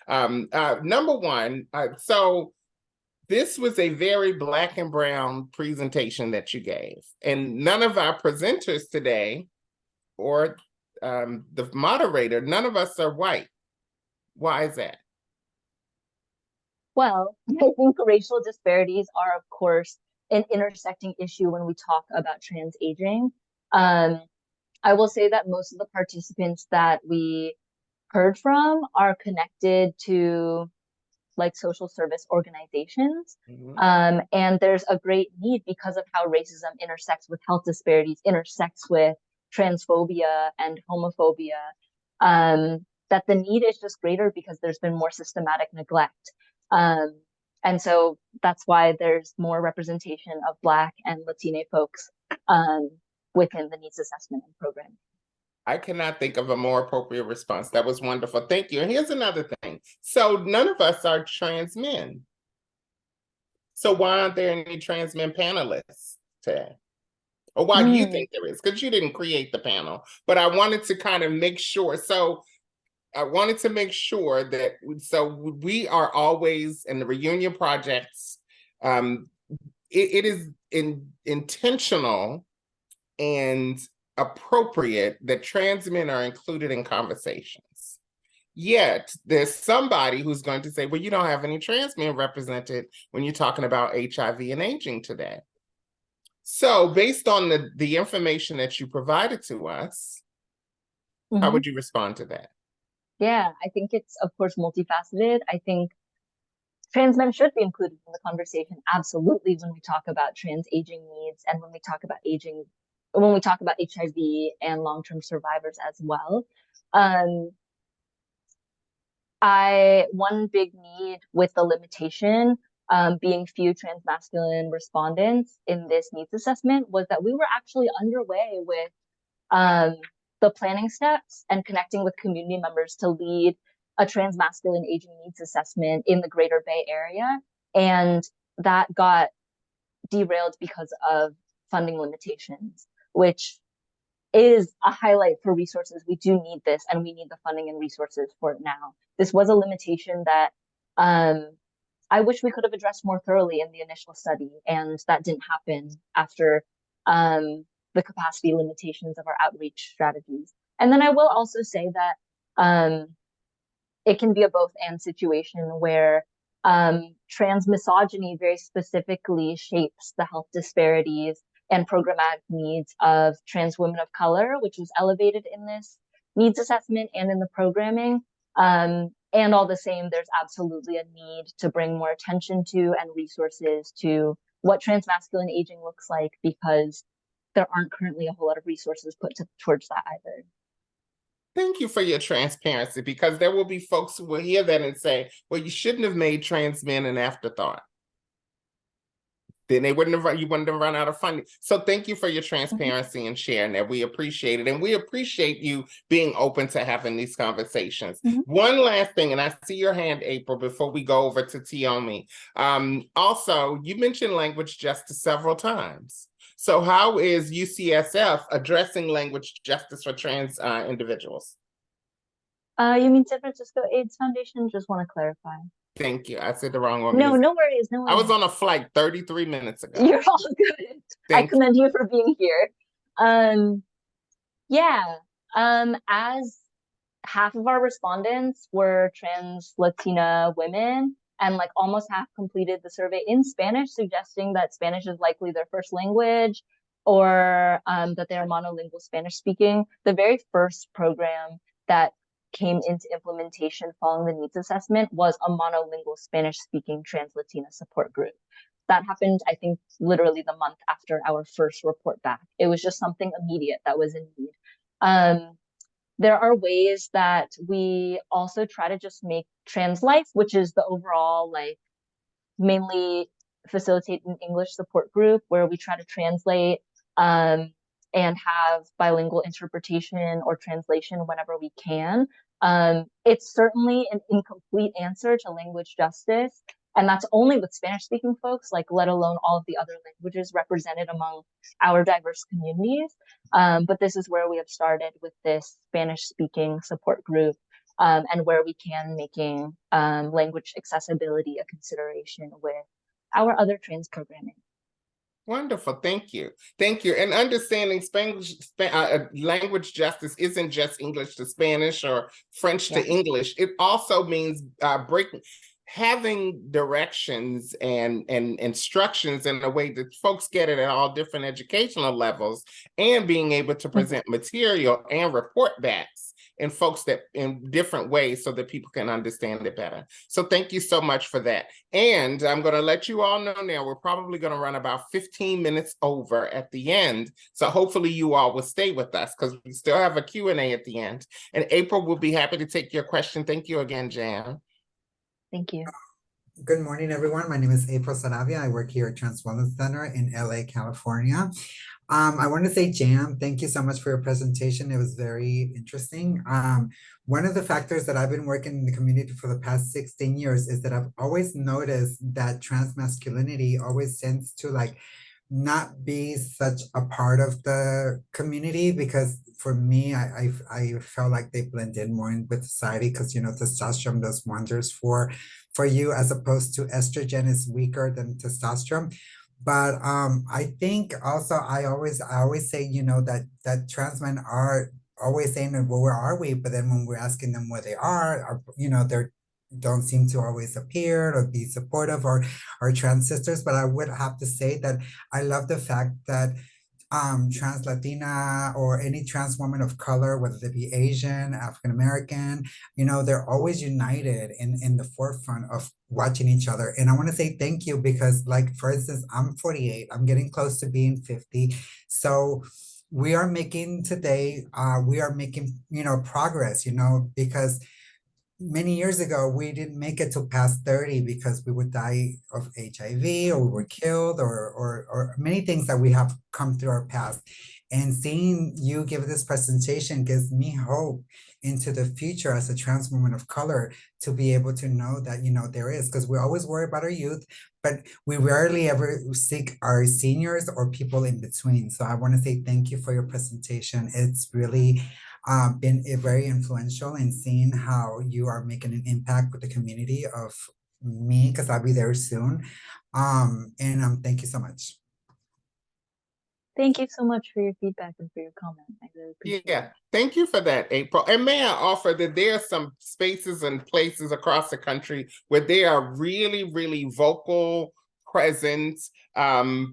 Number one, so this was a very Black and brown presentation that you gave, and none of our presenters today or the moderator, none of us are white. Why is that? Well, I think racial disparities are, of course, an intersecting issue when we talk about trans aging. I will say that most of the participants that we heard from are connected to like social service organizations. And there's a great need because of how racism intersects with health disparities, intersects with transphobia and homophobia, that the need is just greater because there's been more systematic neglect. And so that's why there's more representation of Black and Latina folks within the needs assessment and program. I cannot think of a more appropriate response. That was wonderful. Thank you. And here's another thing. So none of us are trans men. So why aren't there any trans men panelists today? Or why do you think there is? Because you didn't create the panel. But I wanted to kind of make sure. So I wanted to make sure that, so we are always in the reunion projects. It is intentional and appropriate that trans men are included in conversations. Yet there's somebody who's going to say, well, you don't have any trans men represented when you're talking about HIV and aging today. So based on the information that you provided to us, how would you respond to that? Yeah, I think it's, of course, multifaceted. I think trans men should be included in the conversation, absolutely, when we talk about trans aging needs and when we talk about aging, when we talk about HIV and long-term survivors as well. One big need with the limitation being few transmasculine respondents in this needs assessment was that we were actually underway with the planning steps and connecting with community members to lead a transmasculine aging needs assessment in the Greater Bay Area. And that got derailed because of funding limitations, which is a highlight for resources. We do need this, and we need the funding and resources for it now. This was a limitation that I wish we could have addressed more thoroughly in the initial study, and that didn't happen after the capacity limitations of our outreach strategies. And then I will also say that it can be a both and situation where trans misogyny very specifically shapes the health disparities and programmatic needs of trans women of color, which was elevated in this needs assessment and in the programming. And all the same, there's absolutely a need to bring more attention to and resources to what transmasculine aging looks like, because there aren't currently a whole lot of resources put towards that either. Thank you for your transparency, because there will be folks who will hear that and say, well, you shouldn't have made trans men an afterthought. Then you wouldn't have run out of funding. So thank you for your transparency and sharing that. We appreciate it. And we appreciate you being open to having these conversations. One last thing, and I see your hand, April, before we go over to Tiommi. Also, you mentioned language justice several times. So how is UCSF addressing language justice for trans individuals? You mean San Francisco AIDS Foundation? Just want to clarify. Thank you. I said the wrong one. No, no worries. No worries. I was on a flight 33 minutes ago. You're all good. I commend you for being here. As half of our respondents were trans Latina women, and like almost half completed the survey in Spanish, suggesting that Spanish is likely their first language, or that they are monolingual Spanish speaking. The very first program that came into implementation following the needs assessment was a monolingual Spanish speaking trans Latina support group. That happened, I think, literally the month after our first report back. It was just something immediate that was in need. There are ways that we also try to just make trans life, which is the overall, like, mainly facilitate an English support group where we try to translate and have bilingual interpretation or translation whenever we can. It's certainly an incomplete answer to language justice, and that's only with Spanish-speaking folks, like, let alone all of the other languages represented among our diverse communities. But this is where we have started with this Spanish-speaking support group, and where we can, making language accessibility a consideration with our other trans programming. Wonderful. Thank you. Thank you. And understanding Spanish, language justice isn't just English to Spanish or French to English. It also means having directions and instructions in a way that folks get it at all different educational levels, and being able to present material and report backs in folks that in different ways so that people can understand it better. So thank you so much for that. And I'm going to let you all know now, we're probably going to run about 15 minutes over at the end. So hopefully you all will stay with us because we still have a Q&A at the end. And April will be happy to take your question. Thank you again, Jam. Thank you. Good morning, everyone. My name is April Saravia. I work here at Trans Wellness Center in LA, California. I want to say, Jam, thank you so much for your presentation. It was very interesting. One of the factors that I've been working in the community for the past 16 years is that I've always noticed that trans masculinity always tends to like not be such a part of the community, because for me, I felt like they blend in more in with society because, you know, testosterone does wonders for you, as opposed to estrogen is weaker than testosterone. But I think also I always say, you know, that trans men are always saying, well, where are we? But then when we're asking them where they are, you know, they're don't seem to always appear or be supportive or trans sisters. But I would have to say that I love the fact that trans Latina or any trans woman of color, whether they be Asian, African American, you know, they're always united in the forefront of watching each other. And I want to say thank you because, like, for instance, I'm 48, I'm getting close to being 50. So we are making today, you know, progress, you know, because many years ago, we didn't make it to past 30 because we would die of HIV or we were killed or many things that we have come through our past. And seeing you give this presentation gives me hope into the future as a trans woman of color to be able to know that, you know, there is, because we always worry about our youth, but we rarely ever seek our seniors or people in between. So I want to say thank you for your presentation. It's really been very influential in seeing how you are making an impact with the community of me, because I'll be there soon. Thank you so much. Thank you so much for your feedback and for your comment. I really appreciate it. Thank you for that, April. And may I offer that there are some spaces and places across the country where they are really, really vocal, present,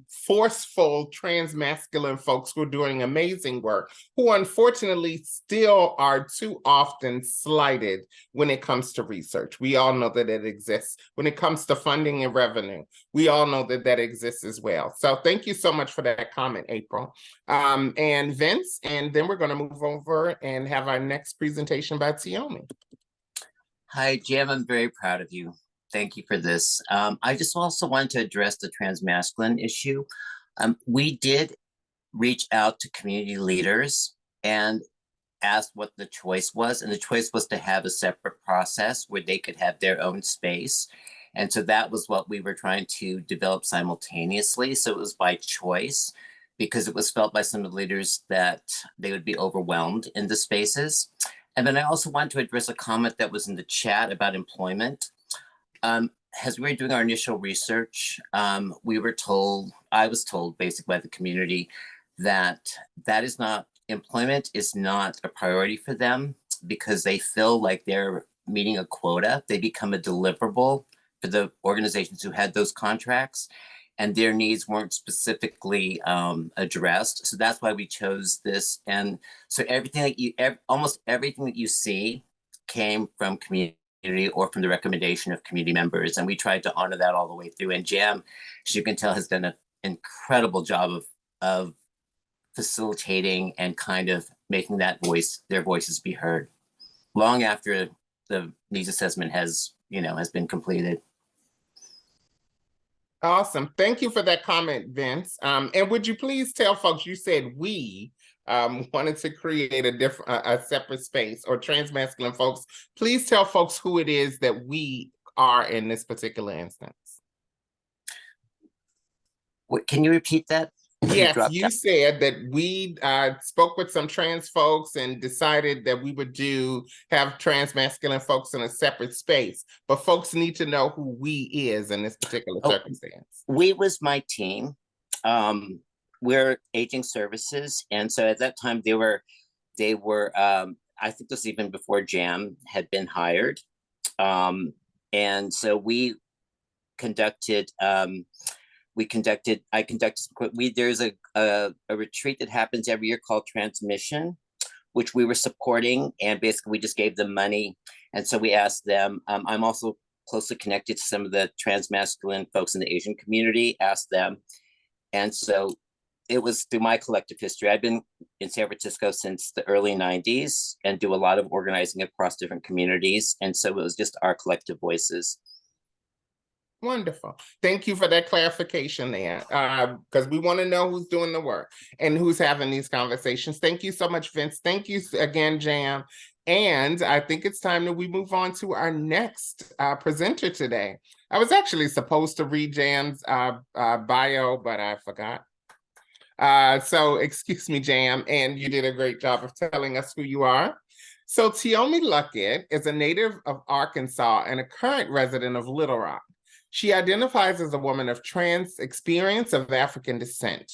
forceful trans masculine folks who are doing amazing work, who unfortunately still are too often slighted when it comes to research. We all know that it exists. When it comes to funding and revenue, we all know that that exists as well. So thank you so much for that comment, April. And Vince, and then we're going to move over and have our next presentation by Tiommi. Hi, Jam, I'm very proud of you. Thank you for this. I just also wanted to address the trans-masculine issue. We did reach out to community leaders and asked what the choice was. And the choice was to have a separate process where they could have their own space. And so that was what we were trying to develop simultaneously. So it was by choice, because it was felt by some of the leaders that they would be overwhelmed in the spaces. And then I also want to address a comment that was in the chat about employment. As we were doing our initial research, I was told basically by the community that employment is not a priority for them, because they feel like they're meeting a quota. They become a deliverable for the organizations who had those contracts, and their needs weren't specifically addressed. So that's why we chose this. And so almost everything that you see came from community or from the recommendation of community members. And we tried to honor that all the way through. And Jam, as you can tell, has done an incredible job of facilitating and kind of making their voices be heard long after the needs assessment has been completed. Awesome. Thank you for that comment, Vince. And would you please tell folks, you said we wanted to create a separate space, or trans masculine folks. Please tell folks who it is that we are in this particular instance. Can you repeat that? Yes, you said that we spoke with some trans folks and decided that we would have trans masculine folks in a separate space, but folks need to know who we is in this particular circumstance. We was my team. We're aging services, and so at that time they were I think this was even before Jam had been hired, and so I conducted there's a retreat that happens every year called Transmission, which we were supporting, and basically we just gave them money. And so we asked them, I'm also closely connected to some of the transmasculine folks in the Asian community, asked them. And so it was through my collective history. I've been in San Francisco since the early 90s and do a lot of organizing across different communities. And so it was just our collective voices. Wonderful. Thank you for that clarification there, because we want to know who's doing the work and who's having these conversations. Thank you so much, Vince. Thank you again, Jam. And I think it's time that we move on to our next presenter today. I was actually supposed to read Jam's bio, but I forgot. So excuse me, Jam, and you did a great job of telling us who you are. So Tiommi Luckett is a native of Arkansas and a current resident of Little Rock. She identifies as a woman of trans experience of African descent.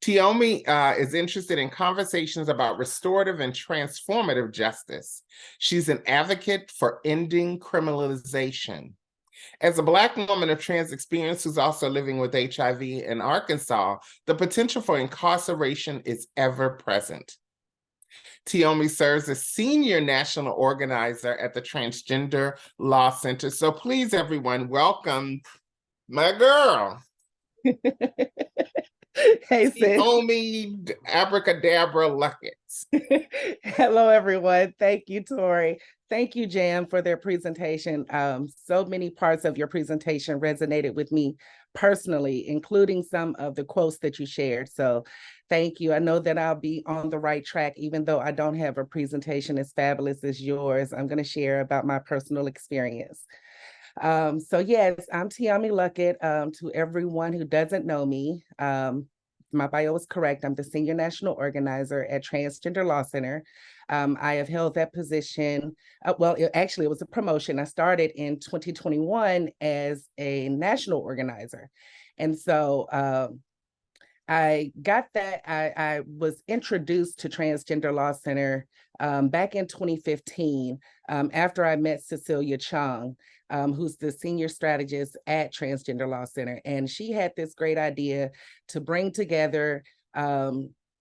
Tiommi is interested in conversations about restorative and transformative justice. She's an advocate for ending criminalization. As a Black woman of trans experience who's also living with HIV in Arkansas, the potential for incarceration is ever present. Tiommi serves as senior national organizer at the Transgender Law Center. So please, everyone, welcome my girl. Hey, sis. Tiommi Abracadabra Luckett. Hello, everyone. Thank you, Tori. Thank you, Jam, for their presentation. So many parts of your presentation resonated with me personally, including some of the quotes that you shared. So thank you. I know that I'll be on the right track, even though I don't have a presentation as fabulous as yours. I'm going to share about my personal experience. So yes, I'm Tiommi Luckett. To everyone who doesn't know me, my bio is correct. I'm the senior national organizer at Transgender Law Center. I have held that position. Well, it was a promotion. I started in 2021 as a national organizer. And so I got that. I was introduced to Transgender Law Center back in 2015 after I met Cecilia Chung, who's the senior strategist at Transgender Law Center. And she had this great idea to bring together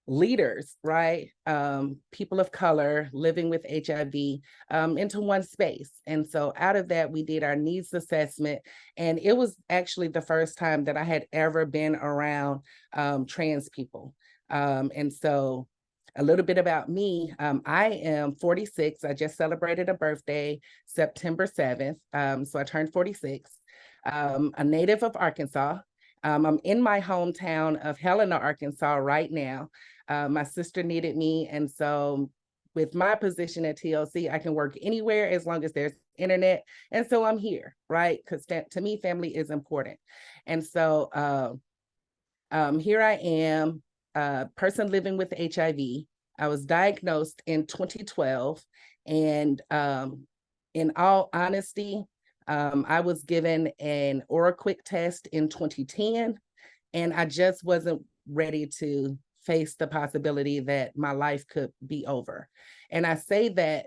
leaders, right? People of color living with HIV into one space. And so out of that, we did our needs assessment. And it was actually the first time that I had ever been around trans people. And so a little bit about me, I am 46. I just celebrated a birthday, September 7th. So I turned 46. A native of Arkansas. I'm in my hometown of Helena, Arkansas right now. My sister needed me. And so with my position at TLC, I can work anywhere as long as there's internet. And so I'm here, right? Because to me, family is important. And so here I am, a person living with HIV. I was diagnosed in 2012. And in all honesty, I was given an OraQuick test in 2010, and I just wasn't ready to face the possibility that my life could be over. And I say that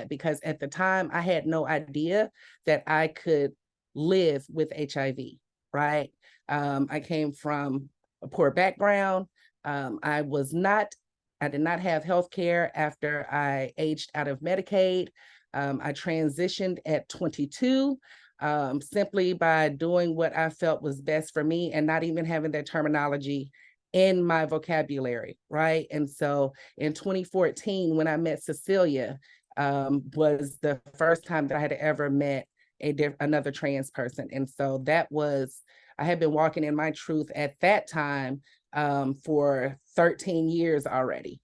because at the time I had no idea that I could live with HIV, right? I came from a poor background. I did not have health care after I aged out of Medicaid. I transitioned at 22 simply by doing what I felt was best for me and not even having that terminology in my vocabulary, right? And so in 2014, when I met Cecilia, was the first time that I had ever met another trans person. And so I had been walking in my truth at that time for 13 years already.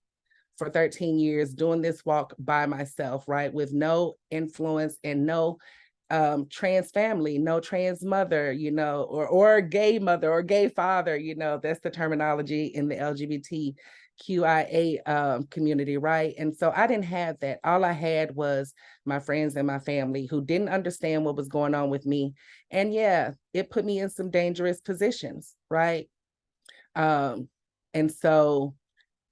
For 13 years, doing this walk by myself, right? With no influence and no trans family, no trans mother, or gay mother or gay father, that's the terminology in the LGBTQIA community, right? And so I didn't have that. All I had was my friends and my family who didn't understand what was going on with me. And yeah, it put me in some dangerous positions, right? And so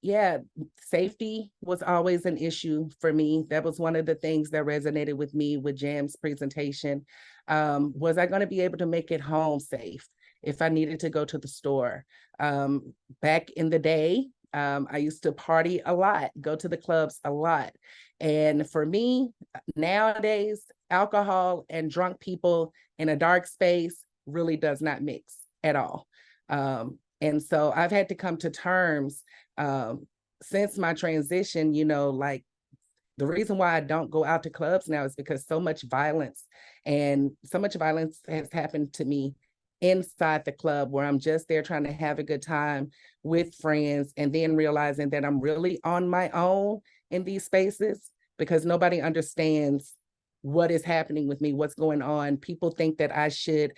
yeah, safety was always an issue for me. That was one of the things that resonated with me with Jam's presentation. Was I going to be able to make it home safe if I needed to go to the store? Back in the day, I used to party a lot, go to the clubs a lot. And for me, nowadays, alcohol and drunk people in a dark space really does not mix at all. And so I've had to come to terms since my transition, you know, like the reason why I don't go out to clubs now is because so much violence has happened to me inside the club, where I'm just there trying to have a good time with friends, and then realizing that I'm really on my own in these spaces because nobody understands what is happening with me, what's going on. People think that I should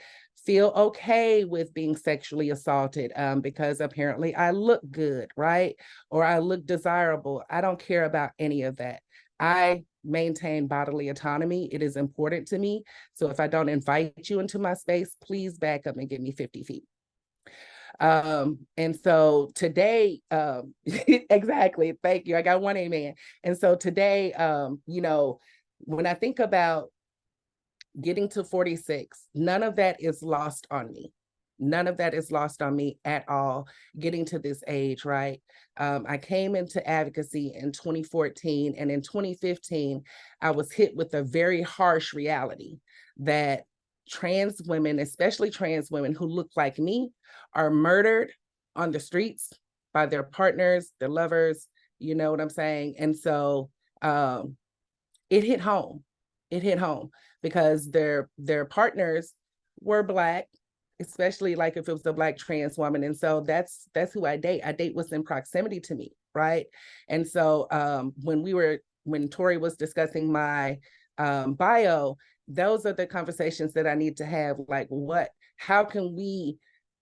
feel okay with being sexually assaulted because apparently I look good, right? Or I look desirable. I don't care about any of that. I maintain bodily autonomy. It is important to me. So if I don't invite you into my space, please back up and give me 50 feet. And so today, exactly, thank you. I got one amen. And so today, you know, when I think about getting to 46, none of that is lost on me. None of that is lost on me at all, getting to this age, right? I came into advocacy in 2014, and in 2015, I was hit with a very harsh reality that trans women, especially trans women who look like me, are murdered on the streets by their partners, their lovers, you know what I'm saying? And so it hit home. It hit home because their partners were Black, especially like if it was a Black trans woman. And so that's who I date. I date what's in proximity to me, right? And so when Tori was discussing my bio, those are the conversations that I need to have. Like, how can we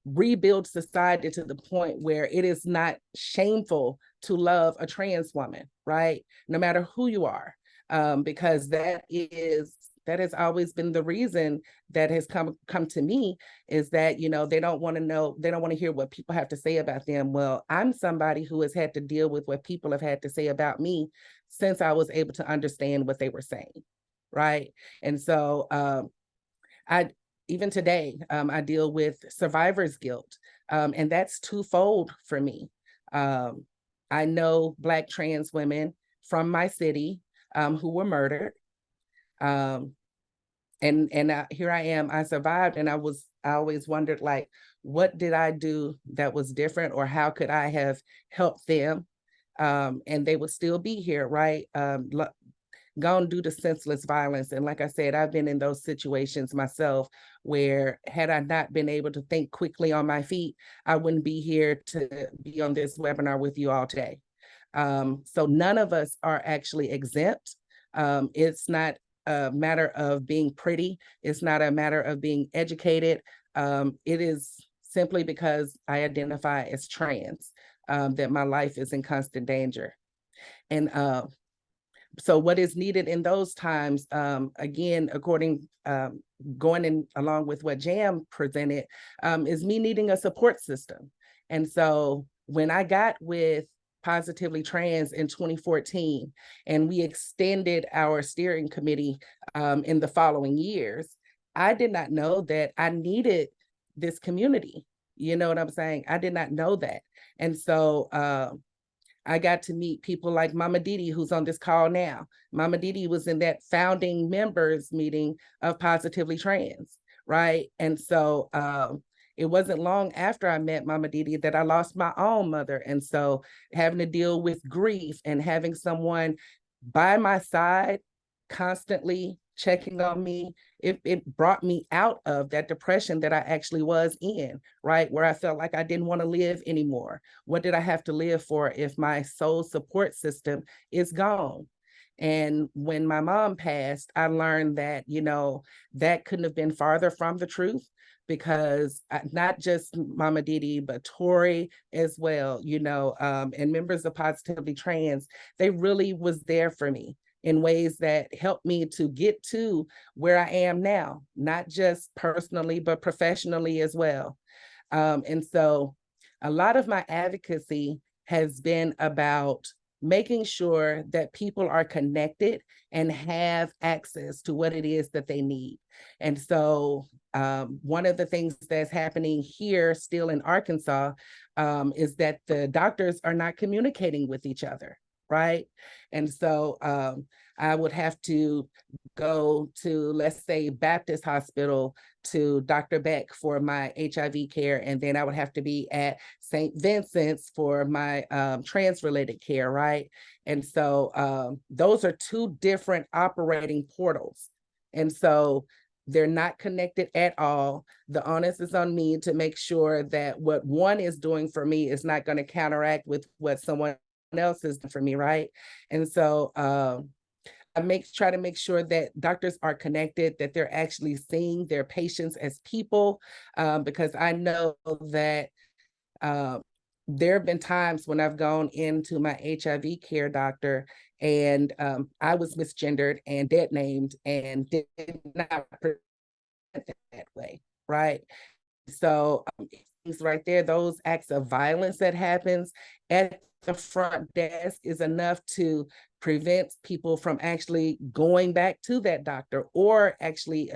rebuild society to the point where it is not shameful to love a trans woman, right? No matter who you are, because that has always been the reason that has come to me, is that, you know, they don't want to hear what people have to say about them. Well, I'm somebody who has had to deal with what people have had to say about me since I was able to understand what they were saying, right? And so even today, I deal with survivor's guilt, and that's twofold for me. I know Black trans women from my city who were murdered. And here I am, I survived, and I always wondered, like, what did I do that was different, or how could I have helped them? And they would still be here, right? Gone due to senseless violence. And like I said, I've been in those situations myself where, had I not been able to think quickly on my feet, I wouldn't be here to be on this webinar with you all today. So none of us are actually exempt. It's not a matter of being pretty. It's not a matter of being educated. It is simply because I identify as trans that my life is in constant danger. And so what is needed in those times, again, going in along with what Jam presented, is me needing a support system. And so when I got with Positively Trans in 2014, and we extended our steering committee in the following years, I did not know that I needed this community. You know what I'm saying? I did not know that. And so I got to meet people like Mama Didi, who's on this call now. Mama Didi was in that founding members meeting of Positively Trans, right? And so it wasn't long after I met Mama Didi that I lost my own mother. And so having to deal with grief and having someone by my side constantly checking on me, it brought me out of that depression that I actually was in, right? Where I felt like I didn't want to live anymore. What did I have to live for if my sole support system is gone? And when my mom passed, I learned that, you know, that couldn't have been farther from the truth, because not just Mama Didi, but Tori as well, you know, and members of Positively Trans, they really was there for me in ways that helped me to get to where I am now, not just personally, but professionally as well. And so a lot of my advocacy has been about making sure that people are connected and have access to what it is that they need. And so one of the things that's happening here still in Arkansas is that the doctors are not communicating with each other, right? And so I would have to go to, let's say, Baptist Hospital to Dr. Beck for my HIV care, and then I would have to be at St. Vincent's for my trans-related care, right? And so those are two different operating portals. And so they're not connected at all. The onus is on me to make sure that what one is doing for me is not going to counteract with what someone else is doing for me, right? And so I try to make sure that doctors are connected, that they're actually seeing their patients as people, because I know that there have been times when I've gone into my HIV care doctor and I was misgendered and dead named and did not present that way, right? So things right there, those acts of violence that happens at the front desk is enough to prevent people from actually going back to that doctor or actually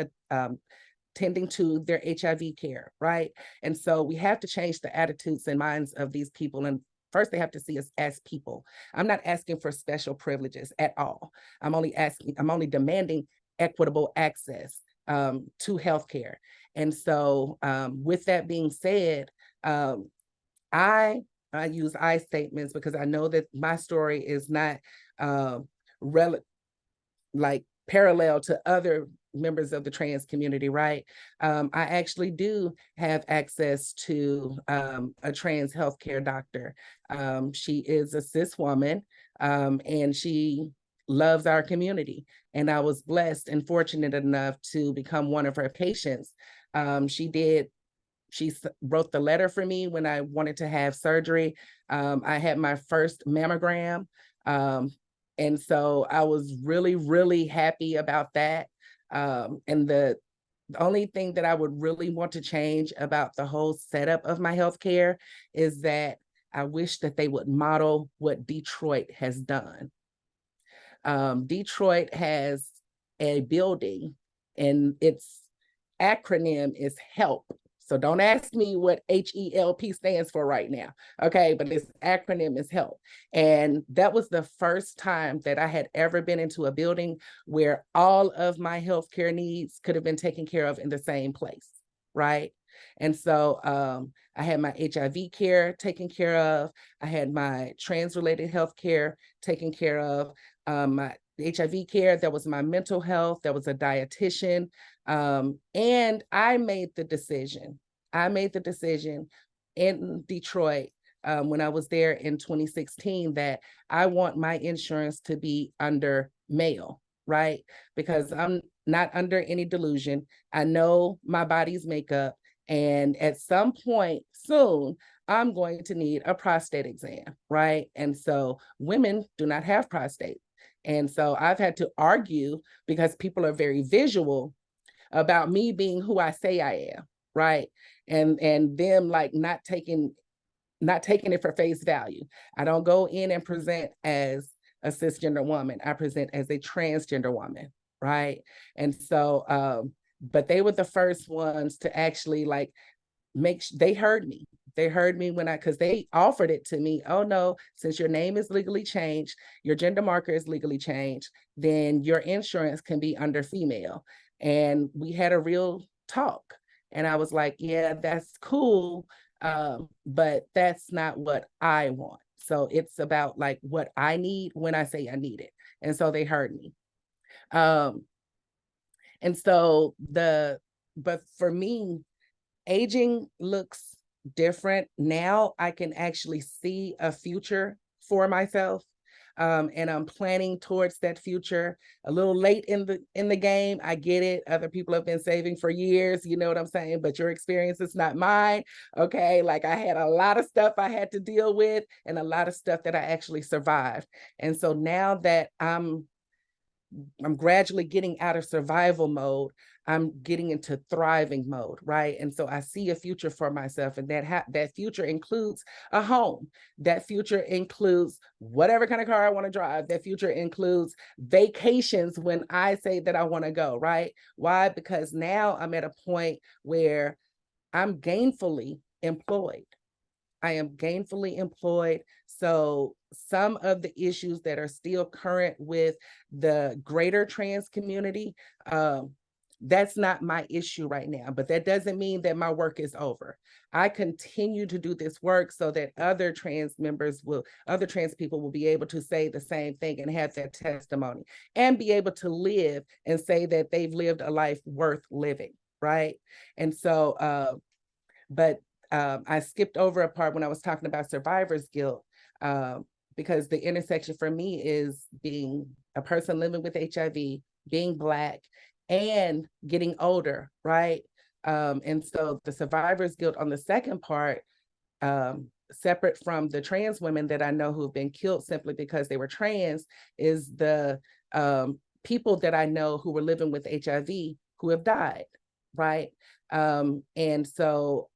tending to their HIV care, right? And so we have to change the attitudes and minds of these people. And first, they have to see us as people. I'm not asking for special privileges at all. I'm only demanding equitable access to healthcare. And so with that being said, I use I statements because I know that my story is not parallel to other members of the trans community, right? I actually do have access to a trans healthcare doctor. She is a cis woman and she loves our community. And I was blessed and fortunate enough to become one of her patients. She wrote the letter for me when I wanted to have surgery. I had my first mammogram. And so I was really, really happy about that. And the only thing that I would really want to change about the whole setup of my healthcare is that I wish that they would model what Detroit has done. Detroit has a building and its acronym is HELP. So don't ask me what HELP stands for right now, okay? But its acronym is HELP. And that was the first time that I had ever been into a building where all of my healthcare needs could have been taken care of in the same place, right? And so I had my HIV care taken care of. I had my trans-related health care taken care of. My HIV care, that was my mental health, that was a dietitian. And I made the decision in Detroit when I was there in 2016 that I want my insurance to be under male, right? Because I'm not under any delusion. I know my body's makeup, and at some point soon, I'm going to need a prostate exam, right? And so women do not have prostate. And so I've had to argue because people are very visual about me being who I say I am, right? And them like not taking it for face value. I don't go in and present as a cisgender woman. I present as a transgender woman, right? And so, but they were the first ones to actually like they heard me. They heard me because they offered it to me. Oh no, since your name is legally changed, your gender marker is legally changed, then your insurance can be under female. And we had a real talk. And I was like, yeah, that's cool, but that's not what I want. So it's about like what I need when I say I need it. And so they heard me. And so but for me, aging looks different. Now I can actually see a future for myself. And I'm planning towards that future. A little late in the game, I get it. Other people have been saving for years, you know what I'm saying? But your experience is not mine, okay? Like I had a lot of stuff I had to deal with and a lot of stuff that I actually survived. And so now that I'm I'm gradually getting out of survival mode. I'm getting into thriving mode, right? And so I see a future for myself, and that future includes a home. That future includes whatever kind of car I want to drive. That future includes vacations when I say that I want to go, right? Why? Because now I'm at a point where I'm gainfully employed. I am gainfully employed. So some of the issues that are still current with the greater trans community, that's not my issue right now, but that doesn't mean that my work is over. I continue to do this work so that other trans people will be able to say the same thing and have that testimony and be able to live and say that they've lived a life worth living, right? And so, I skipped over a part when I was talking about survivor's guilt, because the intersection for me is being a person living with HIV, being Black, and getting older, right? And so the survivor's guilt on the second part, separate from the trans women that I know who've been killed simply because they were trans, is the people that I know who were living with HIV who have died, right? And so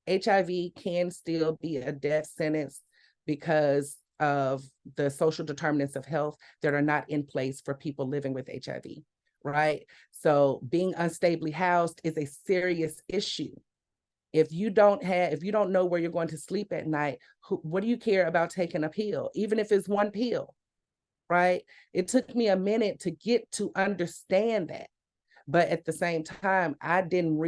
HIV can still be a death sentence because of the social determinants of health that are not in place for people living with HIV, right? So being unstably housed is a serious issue. If you don't know where you're going to sleep at night, what do you care about taking a pill, even if it's one pill, right? It took me a minute to get to understand that. But at the same time, I didn't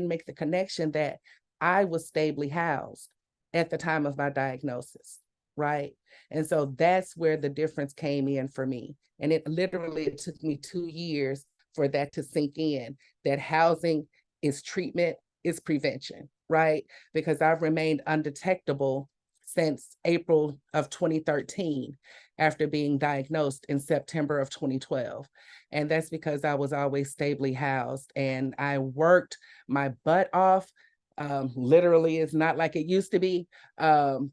make the connection that I was stably housed at the time of my diagnosis, right? And so that's where the difference came in for me. And it took me 2 years for that to sink in, that housing is treatment, is prevention, right? Because I've remained undetectable since April of 2013 after being diagnosed in September of 2012. And that's because I was always stably housed and I worked my butt off. Literally, it's not like it used to be,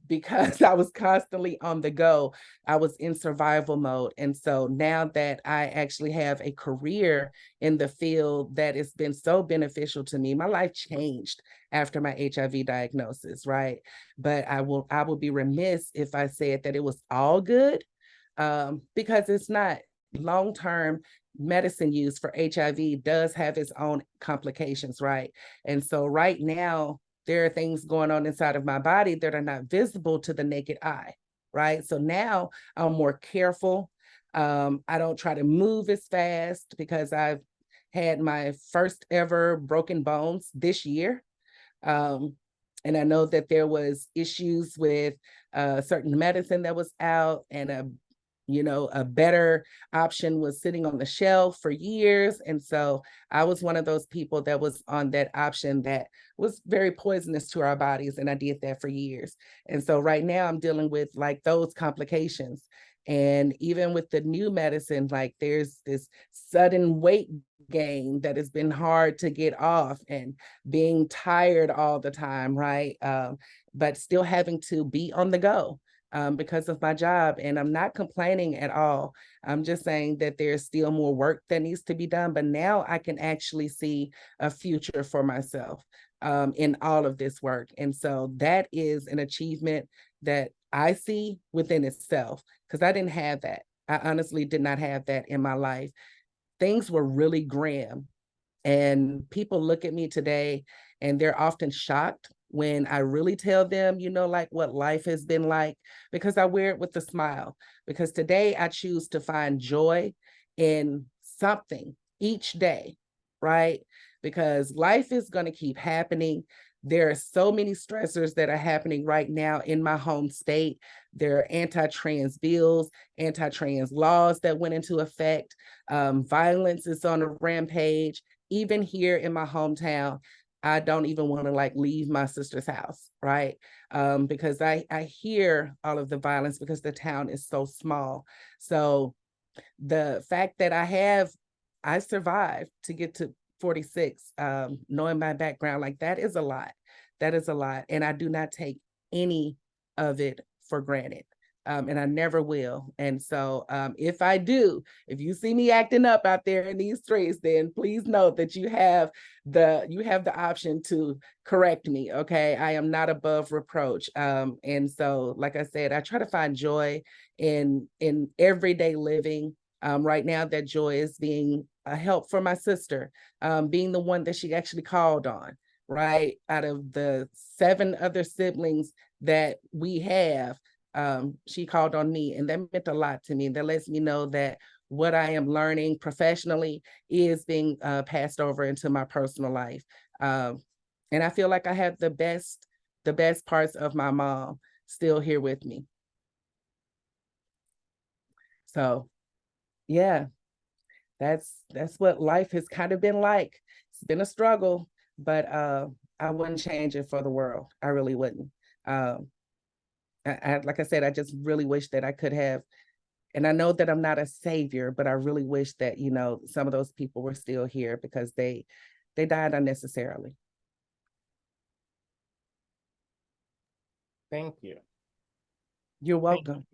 because I was constantly on the go. I was in survival mode. And so now that I actually have a career in the field that has been so beneficial to me, my life changed after my HIV diagnosis, right? But I will be remiss if I said that it was all good, because it's not. Long-term medicine use for HIV does have its own complications, right? And so right now, there are things going on inside of my body that are not visible to the naked eye, right? So now I'm more careful. I don't try to move as fast because I've had my first ever broken bones this year. And I know that there was issues with certain medicine that was out, and a better option was sitting on the shelf for years. And so I was one of those people that was on that option that was very poisonous to our bodies. And I did that for years. And so right now I'm dealing with like those complications. And even with the new medicine, like there's this sudden weight gain that has been hard to get off, and being tired all the time, right? But still having to be on the go. Because of my job. And I'm not complaining at all. I'm just saying that there's still more work that needs to be done. But now I can actually see a future for myself in all of this work. And so that is an achievement that I see within itself, because I didn't have that. I honestly did not have that in my life. Things were really grim. And people look at me today and they're often shocked when I really tell them, like what life has been like, because I wear it with a smile. Because today I choose to find joy in something each day, right? Because life is going to keep happening. There are so many stressors that are happening right now in my home state. There are anti-trans bills, anti-trans laws that went into effect. Violence is on a rampage. Even here in my hometown, I don't even want to leave my sister's house, right? Because I hear all of the violence because the town is so small. So the fact that I survived to get to 46, knowing my background, that is a lot. That is a lot. And I do not take any of it for granted. And I never will. And so if I do, if you see me acting up out there in these streets, then please note that you have the option to correct me. Okay. I am not above reproach. And so, like I said, I try to find joy in everyday living. Right now, that joy is being a help for my sister, being the one that she actually called on, right? Out of the 7 other siblings that we have, she called on me, and that meant a lot to me. That lets me know that what I am learning professionally is being passed over into my personal life. And I feel like I have the best parts of my mom still here with me. So yeah, that's what life has kind of been like. It's been a struggle, but I wouldn't change it for the world. I really wouldn't. Like I said, I just really wish that I could have, and I know that I'm not a savior, but I really wish that, you know, some of those people were still here because they died unnecessarily. Thank you. You're welcome.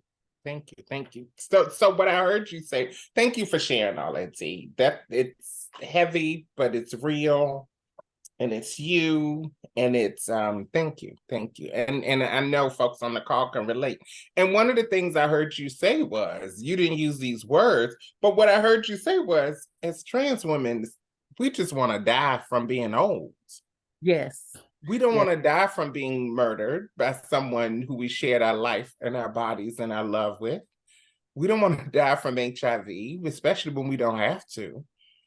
Thank you. Thank you. So what I heard you say, thank you for sharing all that, T. That it's heavy, but it's real. And it's you, and it's thank you. And I know folks on the call can relate. And one of the things I heard you say was, you didn't use these words, but what I heard you say was, as trans women, we just want to die from being old. Yes. We don't want to die from being murdered by someone who we shared our life and our bodies and our love with. We don't want to die from HIV, especially when we don't have to.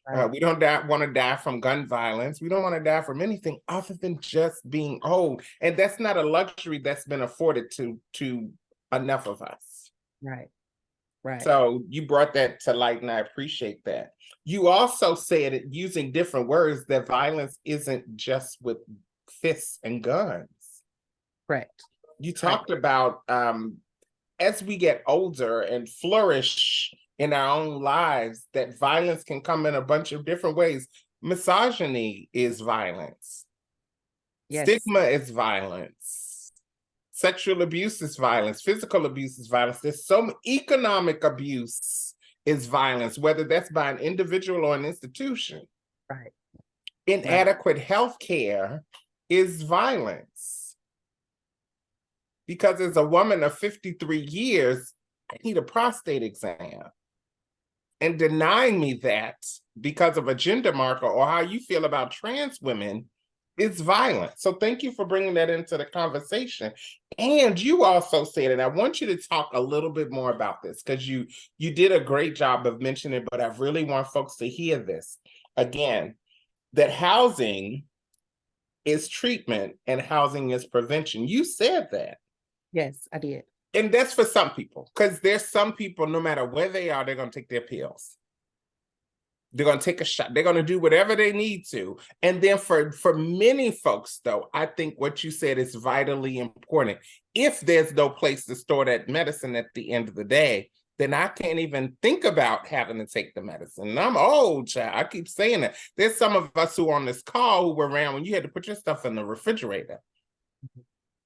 Right. We don't want to die from gun violence. We don't want to die from anything other than just being old. And that's not a luxury that's been afforded to enough of us. Right. Right. So you brought that to light, and I appreciate that. You also said, it using different words, that violence isn't just with fists and guns. Correct. You talked about as we get older and flourish in our own lives, that violence can come in a bunch of different ways. Misogyny is violence. Yes. Stigma is violence. Sexual abuse is violence. Physical abuse is violence. There's some economic abuse is violence, whether that's by an individual or an institution. Right. Inadequate health care is violence. Because as a woman of 53 years, I need a prostate exam. And denying me that because of a gender marker or how you feel about trans women is violent. So thank you for bringing that into the conversation. And you also said, and I want you to talk a little bit more about this, because you did a great job of mentioning it, but I really want folks to hear this. Again, that housing is treatment and housing is prevention. You said that. Yes, I did. And that's for some people, because there's some people, no matter where they are, they're going to take their pills. They're going to take a shot. They're going to do whatever they need to. And then for many folks, though, I think what you said is vitally important. If there's no place to store that medicine at the end of the day, then I can't even think about having to take the medicine. And I'm old, child. I keep saying that. There's some of us who are on this call who were around when you had to put your stuff in the refrigerator.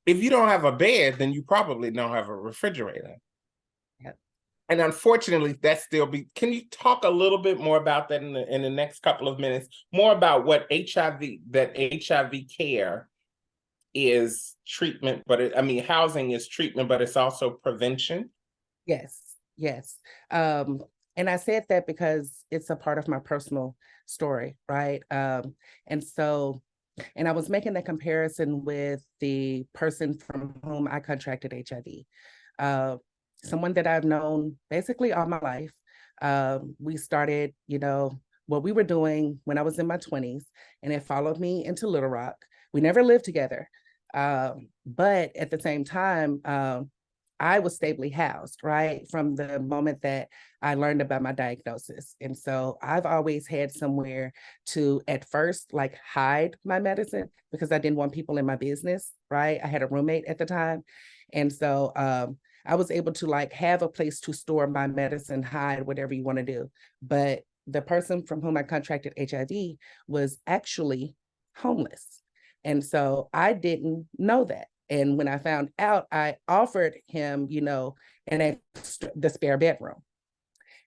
If you don't have a bed, then you probably don't have a refrigerator. Yep. And unfortunately, can you talk a little bit more about that in the next couple of minutes, more about what HIV care is treatment, but housing is treatment, but it's also prevention? Yes. And I said that because it's a part of my personal story, right? And I was making the comparison with the person from whom I contracted HIV, someone that I've known basically all my life. We started, what we were doing when I was in my 20s, and it followed me into Little Rock. We never lived together, but at the same time, I was stably housed, right? From the moment that I learned about my diagnosis. And so I've always had somewhere to, at first, hide my medicine because I didn't want people in my business, right? I had a roommate at the time. And so I was able to have a place to store my medicine, hide whatever you want to do. But the person from whom I contracted HIV was actually homeless. And so I didn't know that. And when I found out, I offered him, you know, the spare bedroom.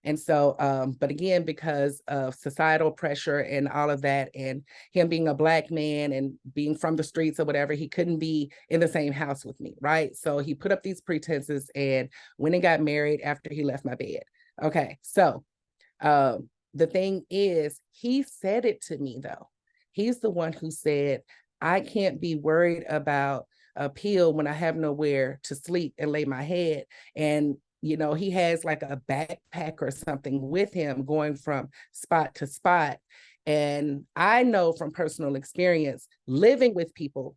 And so, but again, because of societal pressure and all of that, and him being a Black man and being from the streets or whatever, he couldn't be in the same house with me, right? So he put up these pretenses and went and got married after he left my bed. Okay, so the thing is, he said it to me though. He's the one who said, I can't be worried about a pill when I have nowhere to sleep and lay my head. And you know, he has like a backpack or something with him going from spot to spot. And I know from personal experience, living with people,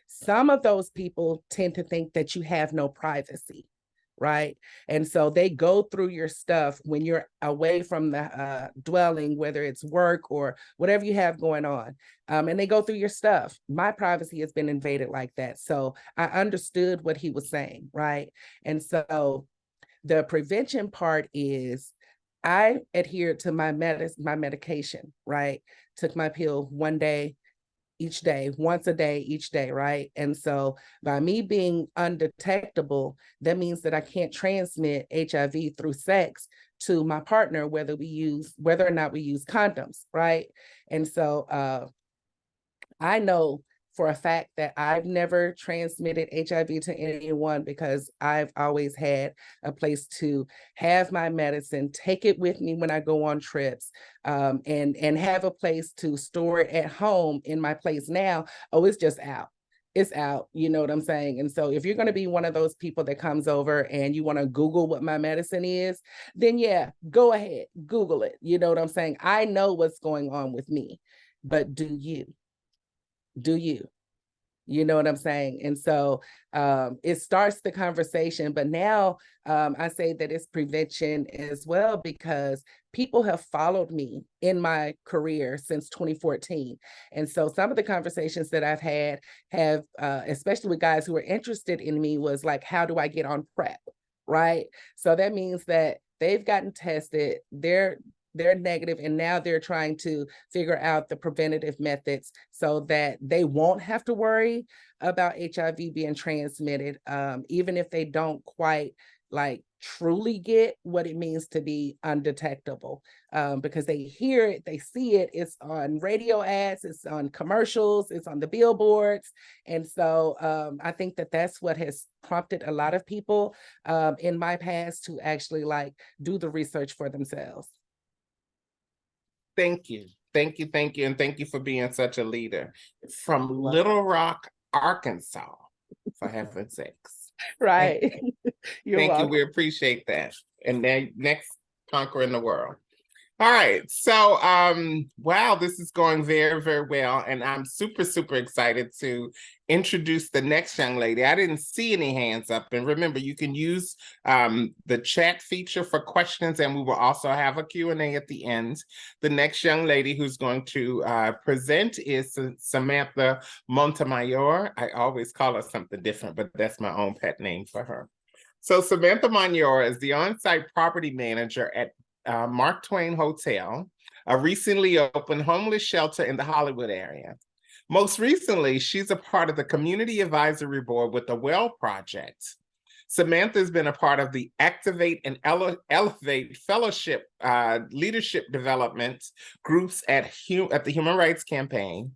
some of those people tend to think that you have no privacy, right? And so they go through your stuff when you're away from the dwelling, whether it's work or whatever you have going on. And they go through your stuff. My privacy has been invaded like that. So I understood what he was saying, right? And so the prevention part is I adhered to my medication, right? Took my pill one day, each day, once a day, each day, right? And so by me being undetectable, that means that I can't transmit HIV through sex to my partner, whether or not we use condoms, right? And so I know for a fact that I've never transmitted HIV to anyone because I've always had a place to have my medicine, take it with me when I go on trips, and have a place to store it at home in my place now. Oh, it's just out. It's out, you know what I'm saying? And so if you're going to be one of those people that comes over and you want to Google what my medicine is, then yeah, go ahead, Google it. You know what I'm saying? I know what's going on with me, but do you? Do you? You know what I'm saying? And so it starts the conversation, but now I say that it's prevention as well, because people have followed me in my career since 2014. And so some of the conversations that I've had have, especially with guys who are interested in me, was like, how do I get on PrEP, right? So that means that they've gotten tested, they're negative, and now they're trying to figure out the preventative methods so that they won't have to worry about HIV being transmitted, even if they don't quite like truly get what it means to be undetectable, because they hear it, they see it, it's on radio ads, it's on commercials, it's on the billboards. And so I think that that's what has prompted a lot of people in my past to actually like do the research for themselves. Thank you. Thank you. Thank you. And thank you for being such a leader from Little Rock, Arkansas, for heaven's sakes. Right. Thank you. You're Thank welcome. you. We appreciate that. And then next, conquering the world. All right. So, wow, this is going very, very well. And I'm super, super excited to introduce the next young lady. I didn't see any hands up. And remember, you can use the chat feature for questions, and we will also have a Q&A at the end. The next young lady who's going to present is Samantha Montemayor. I always call her something different, but that's my own pet name for her. So Samantha Montemayor is the on-site property manager at Mark Twain Hotel, a recently opened homeless shelter in the Hollywood area. Most recently, she's a part of the Community Advisory Board with the Well Project. Samantha has been a part of the Activate and Elevate Fellowship Leadership Development groups at the Human Rights Campaign.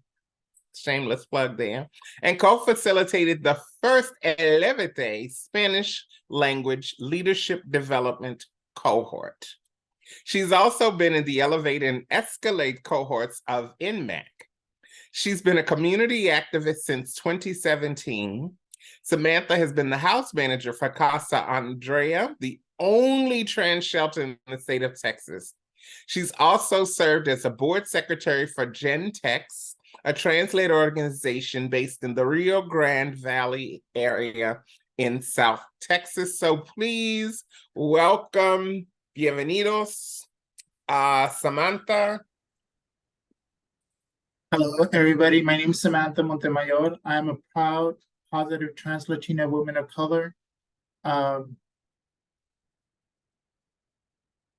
Shameless plug there, and co-facilitated the first Elevate Spanish language leadership development cohort. She's also been in the Elevate and Escalate cohorts of NMAC. She's been a community activist since 2017. Samantha has been the house manager for Casa Andrea, the only trans shelter in the state of Texas. She's also served as a board secretary for Gentex, a translator organization based in the Rio Grande Valley area in South Texas. So please welcome, bienvenidos, Samantha. Hello, everybody. My name is Samantha Montemayor. I am a proud, positive trans Latina woman of color. I'm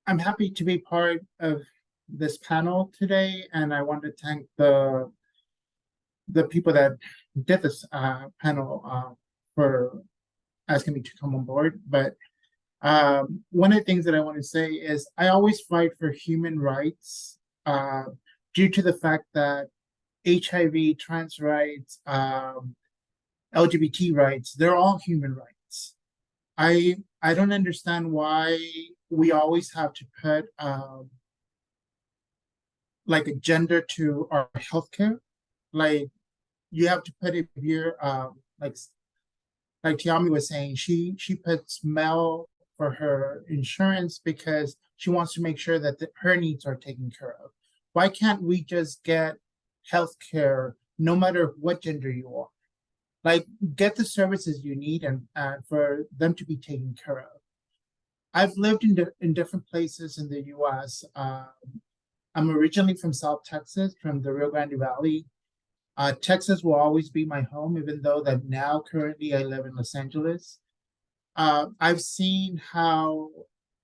happy to be part of this panel today, and I want to thank the people that did this panel. for asking me to come on board. But one of the things that I want to say is I always fight for human rights due to the fact that HIV, trans rights, LGBT rights, they're all human rights. I don't understand why we always have to put like a gender to our healthcare. Like you have to put it here, like Tiommi was saying, she puts male for her insurance because she wants to make sure that her needs are taken care of. Why can't we just get healthcare no matter what gender you are? Like get the services you need and for them to be taken care of. I've lived in different places in the U.S. I'm originally from South Texas, from the Rio Grande Valley. Texas will always be my home, even though that now currently I live in Los Angeles. I've seen how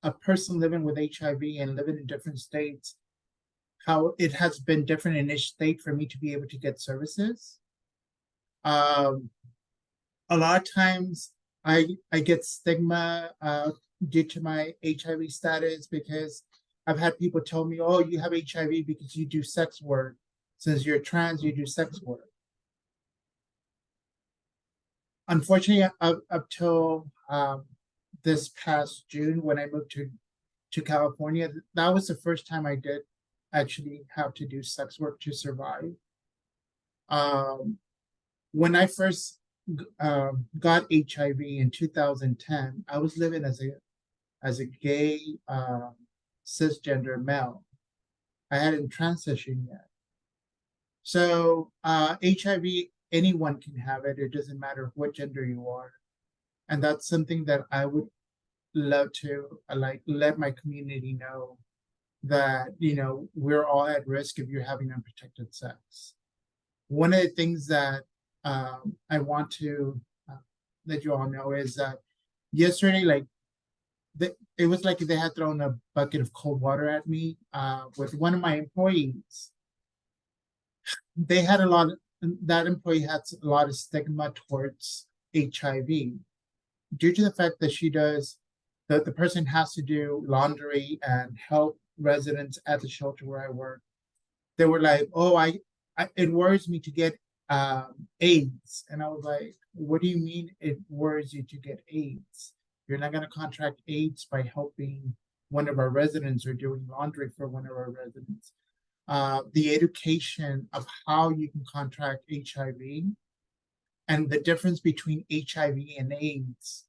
a person living with HIV and living in different states, how it has been different in each state for me to be able to get services. A lot of times I get stigma due to my HIV status because I've had people tell me, oh, you have HIV because you do sex work. Since you're trans, you do sex work. Unfortunately, up till this past June, when I moved to California, that was the first time I did actually have to do sex work to survive. When I first got HIV in 2010, I was living as a gay cisgender male. I hadn't transitioned yet. So HIV, anyone can have it. It doesn't matter what gender you are. And that's something that I would love to let my community know that, we're all at risk if you're having unprotected sex. One of the things that I want to let you all know is that yesterday, it was like they had thrown a bucket of cold water at me with one of my employees. That employee had a lot of stigma towards HIV due to the fact that the person has to do laundry and help residents at the shelter where I work. They were like, oh, it worries me to get AIDS. And I was like, what do you mean it worries you to get AIDS? You're not going to contract AIDS by helping one of our residents or doing laundry for one of our residents. The education of how you can contract HIV and the difference between HIV and AIDS.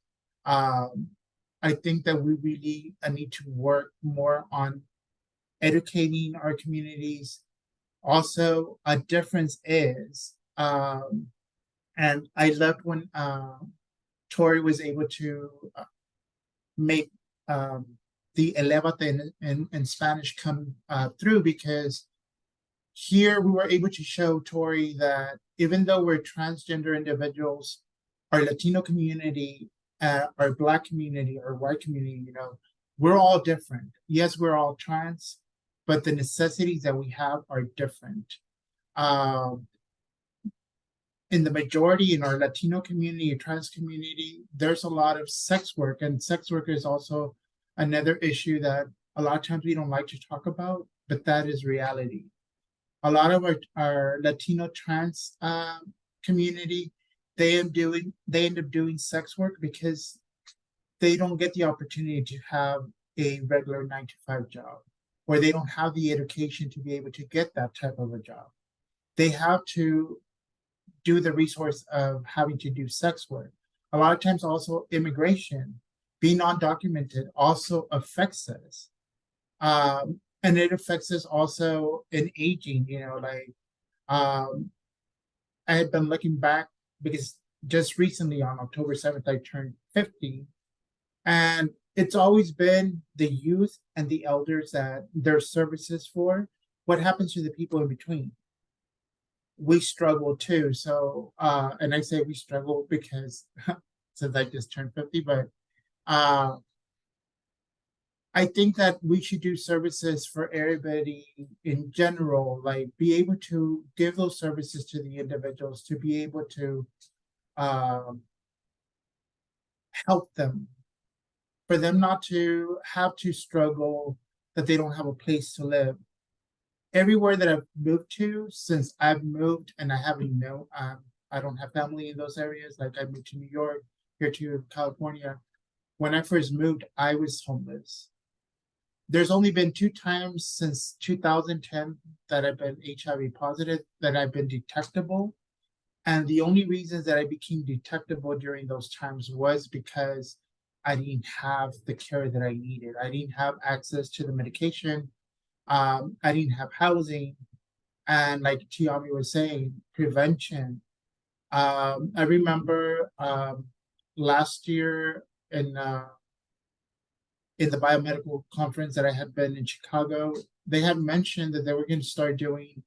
I think that we really need to work more on educating our communities. Also, a difference is, and I loved when Tori was able to make the elevate in Spanish come through, because here we were able to show Tori that even though we're transgender individuals, our Latino community, our Black community, our white community, we're all different. Yes, we're all trans, but the necessities that we have are different. In the majority in our Latino community, trans community, there's a lot of sex work, and sex work is also another issue that a lot of times we don't like to talk about, but that is reality. A lot of our Latino trans community, they end up doing sex work because they don't get the opportunity to have a regular 9-to-5 job, or they don't have the education to be able to get that type of a job. They have to do the resource of having to do sex work. A lot of times also immigration, being undocumented also affects us. And it affects us also in aging, I had been looking back because just recently on October 7th, I turned 50. And it's always been the youth and the elders that there's services for. What happens to the people in between? We struggle too. So, and I say we struggle because since I just turned 50, but I think that we should do services for everybody in general, like be able to give those services to the individuals to be able to help them, for them not to have to struggle that they don't have a place to live. Everywhere that I've moved to since I've moved, and I haven't known, I don't have family in those areas. Like I moved to New York, here to California. When I first moved, I was homeless. There's only been 2 times since 2010 that I've been HIV positive, that I've been detectable. And the only reasons that I became detectable during those times was because I didn't have the care that I needed. I didn't have access to the medication. I didn't have housing. And like Tiommi was saying, prevention. I remember last year in the biomedical conference that I had been in Chicago, they had mentioned that they were going to start doing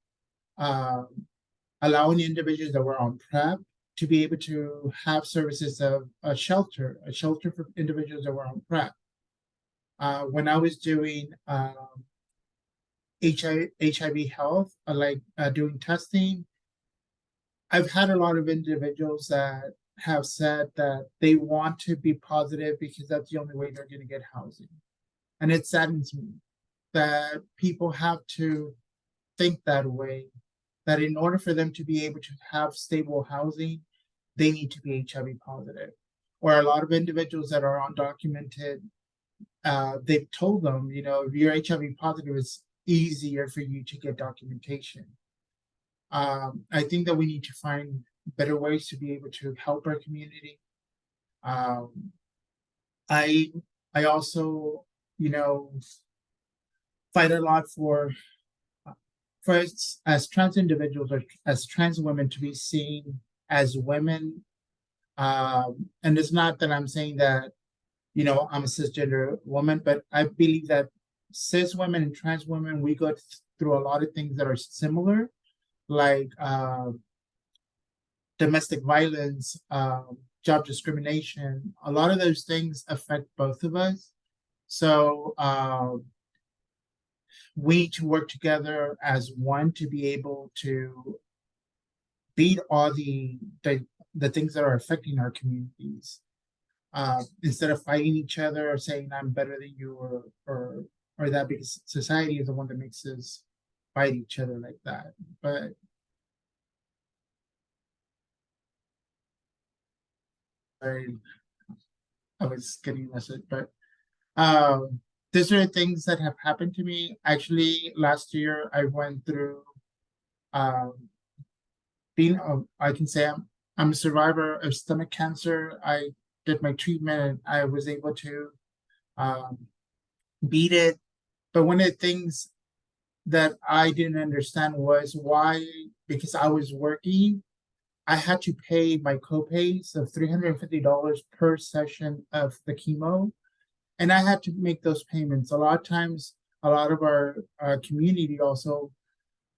allowing individuals that were on PrEP to be able to have services of a shelter for individuals that were on PrEP. When I was doing HIV health, doing testing, I've had a lot of individuals that have said that they want to be positive because that's the only way they're going to get housing. And it saddens me that people have to think that way, that in order for them to be able to have stable housing, they need to be HIV positive. Or a lot of individuals that are undocumented, they've told them, you know, if you're HIV positive, it's easier for you to get documentation. I think that we need to find better ways to be able to help our community. I also, you know, fight a lot for us as trans individuals or as trans women to be seen as women. And it's not that I'm saying that, you know, I'm a cisgender woman, but I believe that cis women and trans women, we go through a lot of things that are similar, like domestic violence, job discrimination. A lot of those things affect both of us. So we need to work together as one to be able to beat all the things that are affecting our communities. Instead of fighting each other or saying I'm better than you or that, because society is the one that makes us fight each other like that. But I was getting a message, but these are things that have happened to me. Actually, last year I went through being I can say I'm a survivor of stomach cancer. I did my treatment and I was able to beat it. But one of the things that I didn't understand was why, because I was working, I had to pay my copays of $350 per session of the chemo. And I had to make those payments. A lot of times, a lot of our community also,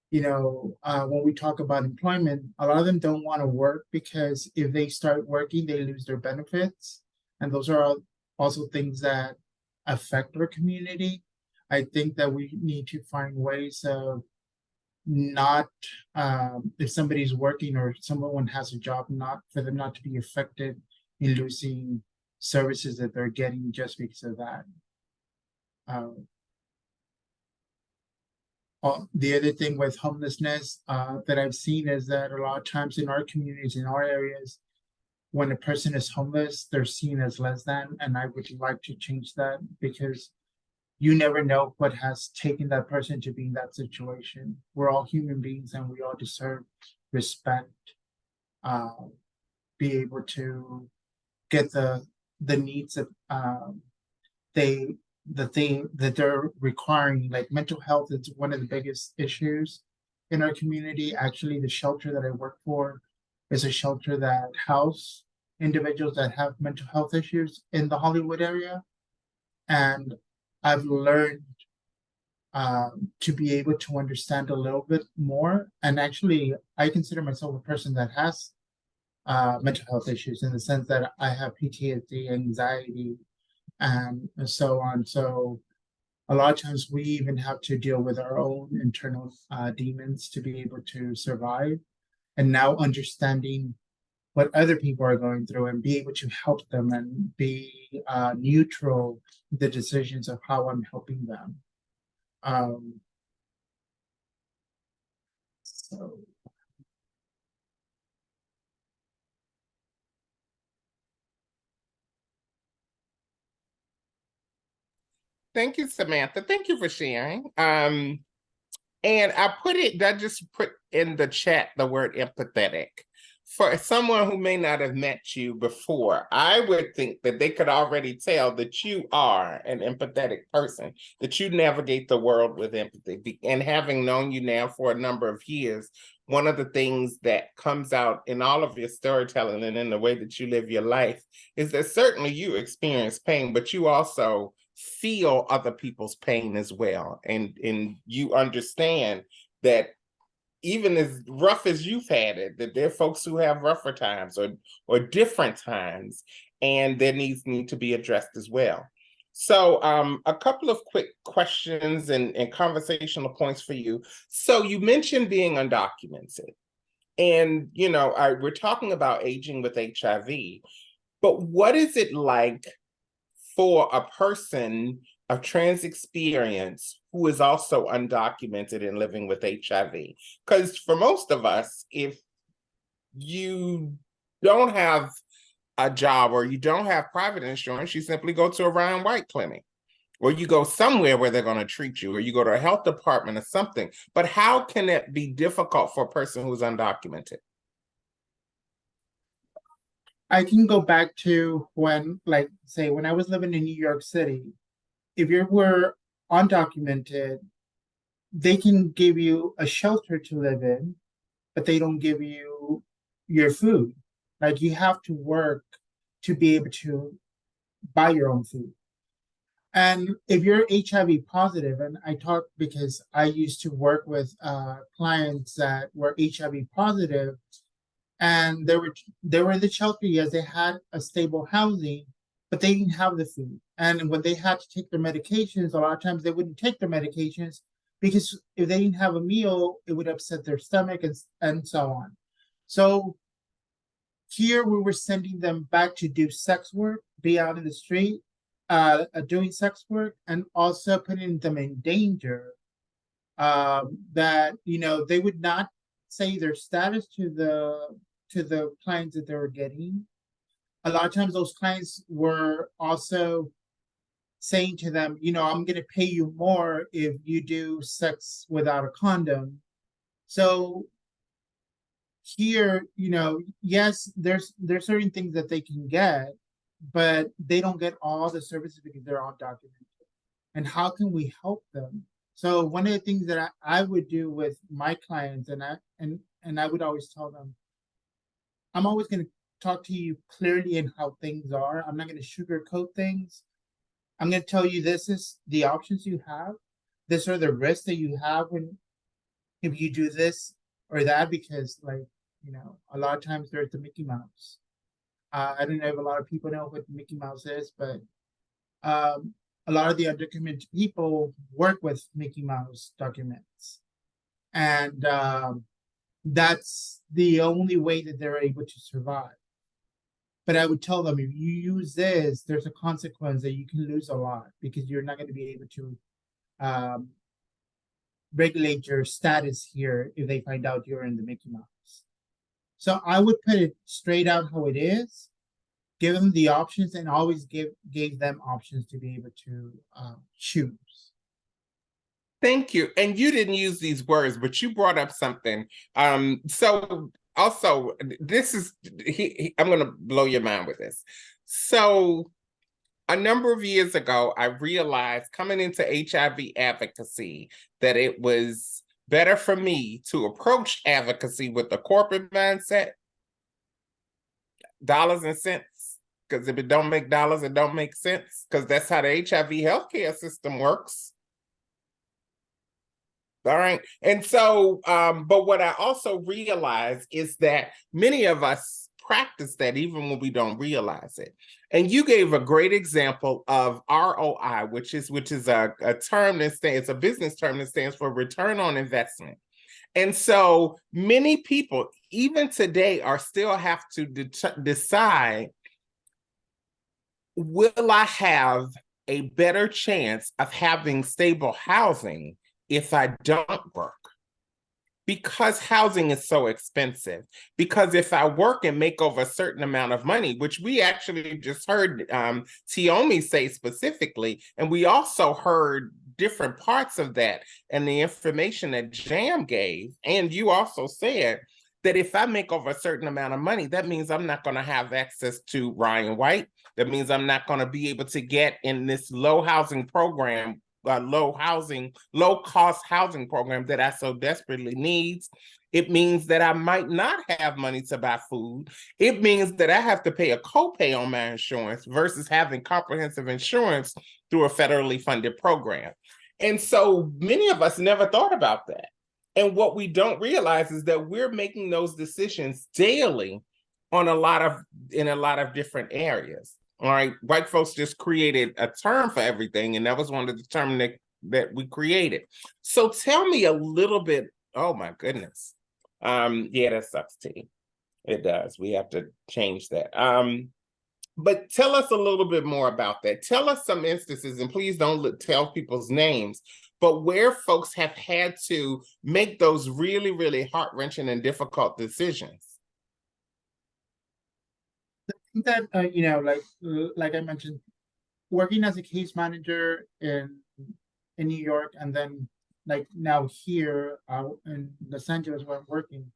you know, when we talk about employment, a lot of them don't want to work because if they start working, they lose their benefits. And those are also things that affect our community. I think that we need to find ways of not, if somebody's working or someone has a job, not for them not to be affected in losing services that they're getting just because of that. The other thing with homelessness that I've seen is that a lot of times in our communities, in our areas, when a person is homeless, they're seen as less than, and I would like to change that because you never know what has taken that person to be in that situation. We're all human beings and we all deserve respect, be able to get the needs that the thing that they're requiring. Like mental health is one of the biggest issues in our community. Actually, the shelter that I work for is a shelter that house individuals that have mental health issues in the Hollywood area. And I've learned to be able to understand a little bit more. And actually, I consider myself a person that has mental health issues in the sense that I have PTSD, anxiety, and so on. So a lot of times we even have to deal with our own internal demons to be able to survive. And now understanding what other people are going through and be able to help them and be neutral in the decisions of how I'm helping them. So Thank you, Samantha. Thank you for sharing. And I just put in the chat the word empathetic. For someone who may not have met you before, I would think that they could already tell that you are an empathetic person, that you navigate the world with empathy. And having known you now for a number of years, one of the things that comes out in all of your storytelling and in the way that you live your life is that certainly you experience pain, but you also feel other people's pain as well. And you understand that even as rough as you've had it, that there are folks who have rougher times or different times, and their needs need to be addressed as well. So a couple of quick questions and conversational points for you. So you mentioned being undocumented, and we're talking about aging with HIV, but what is it like for a person of trans experience who is also undocumented and living with HIV? Because for most of us, if you don't have a job or you don't have private insurance, you simply go to a Ryan White clinic, or you go somewhere where they're going to treat you, or you go to a health department or something. But how can it be difficult for a person who's undocumented? I can go back to when, like, say, when I was living in New York City. If you were undocumented, they can give you a shelter to live in, but they don't give you your food. Like, you have to work to be able to buy your own food. And if you're HIV positive, and I talk because I used to work with clients that were HIV positive, and they were in the shelter, yes, they had a stable housing, but they didn't have the food. And when they had to take their medications, a lot of times they wouldn't take their medications because if they didn't have a meal, it would upset their stomach and so on. So here we were sending them back to do sex work, be out in the street, doing sex work, and also putting them in danger. That they would not say their status to the clients that they were getting. A lot of times those clients were also saying to them, I'm going to pay you more if you do sex without a condom. So here, yes, there's certain things that they can get, but they don't get all the services because they're undocumented. And how can we help them? So one of the things that I would do with my clients, and I would always tell them, I'm always going to talk to you clearly in how things are. I'm not going to sugarcoat things. I'm going to tell you this is the options you have. This are the risks that you have if you do this or that, because a lot of times there's the Mickey Mouse. I don't know if a lot of people know what Mickey Mouse is, but a lot of the undocumented people work with Mickey Mouse documents. And that's the only way that they're able to survive. But I would tell them, if you use this, there's a consequence that you can lose a lot because you're not going to be able to regulate your status here if they find out you're in the Mickey Mouse. So I would put it straight out how it is, give them the options, and always gave them options to be able to choose. Thank you. And you didn't use these words, but you brought up something. So also, this is, I'm going to blow your mind with this. So a number of years ago, I realized coming into HIV advocacy that it was better for me to approach advocacy with a corporate mindset, dollars and cents, because if it don't make dollars, it don't make sense, because that's how the HIV healthcare system works. All right. And so, but what I also realized is that many of us practice that even when we don't realize it. And you gave a great example of ROI, which is a term that stands, it's a business term that stands for return on investment. And so many people, even today, are still have to decide, will I have a better chance of having stable housing if I don't work? Because housing is so expensive. Because if I work and make over a certain amount of money, which we actually just heard Tiommi say specifically, and we also heard different parts of that and the information that Jam gave, and you also said that if I make over a certain amount of money, that means I'm not going to have access to Ryan White. That means I'm not going to be able to get in this low housing program, low cost housing program that I so desperately needs. It means that I might not have money to buy food. It means that I have to pay a copay on my insurance versus having comprehensive insurance through a federally funded program. And so many of us never thought about that. And what we don't realize is that we're making those decisions daily in a lot of different areas. All right, white folks just created a term for everything, and that was one of the terms that we created. So tell me a little bit. Oh my goodness. Yeah, that sucks, T. It does. We have to change that. But tell us a little bit more about that. Tell us some instances, and please don't tell people's names, but where folks have had to make those really, really heart-wrenching and difficult decisions. That like I mentioned, working as a case manager in New York, and then like now here in Los Angeles where I'm working,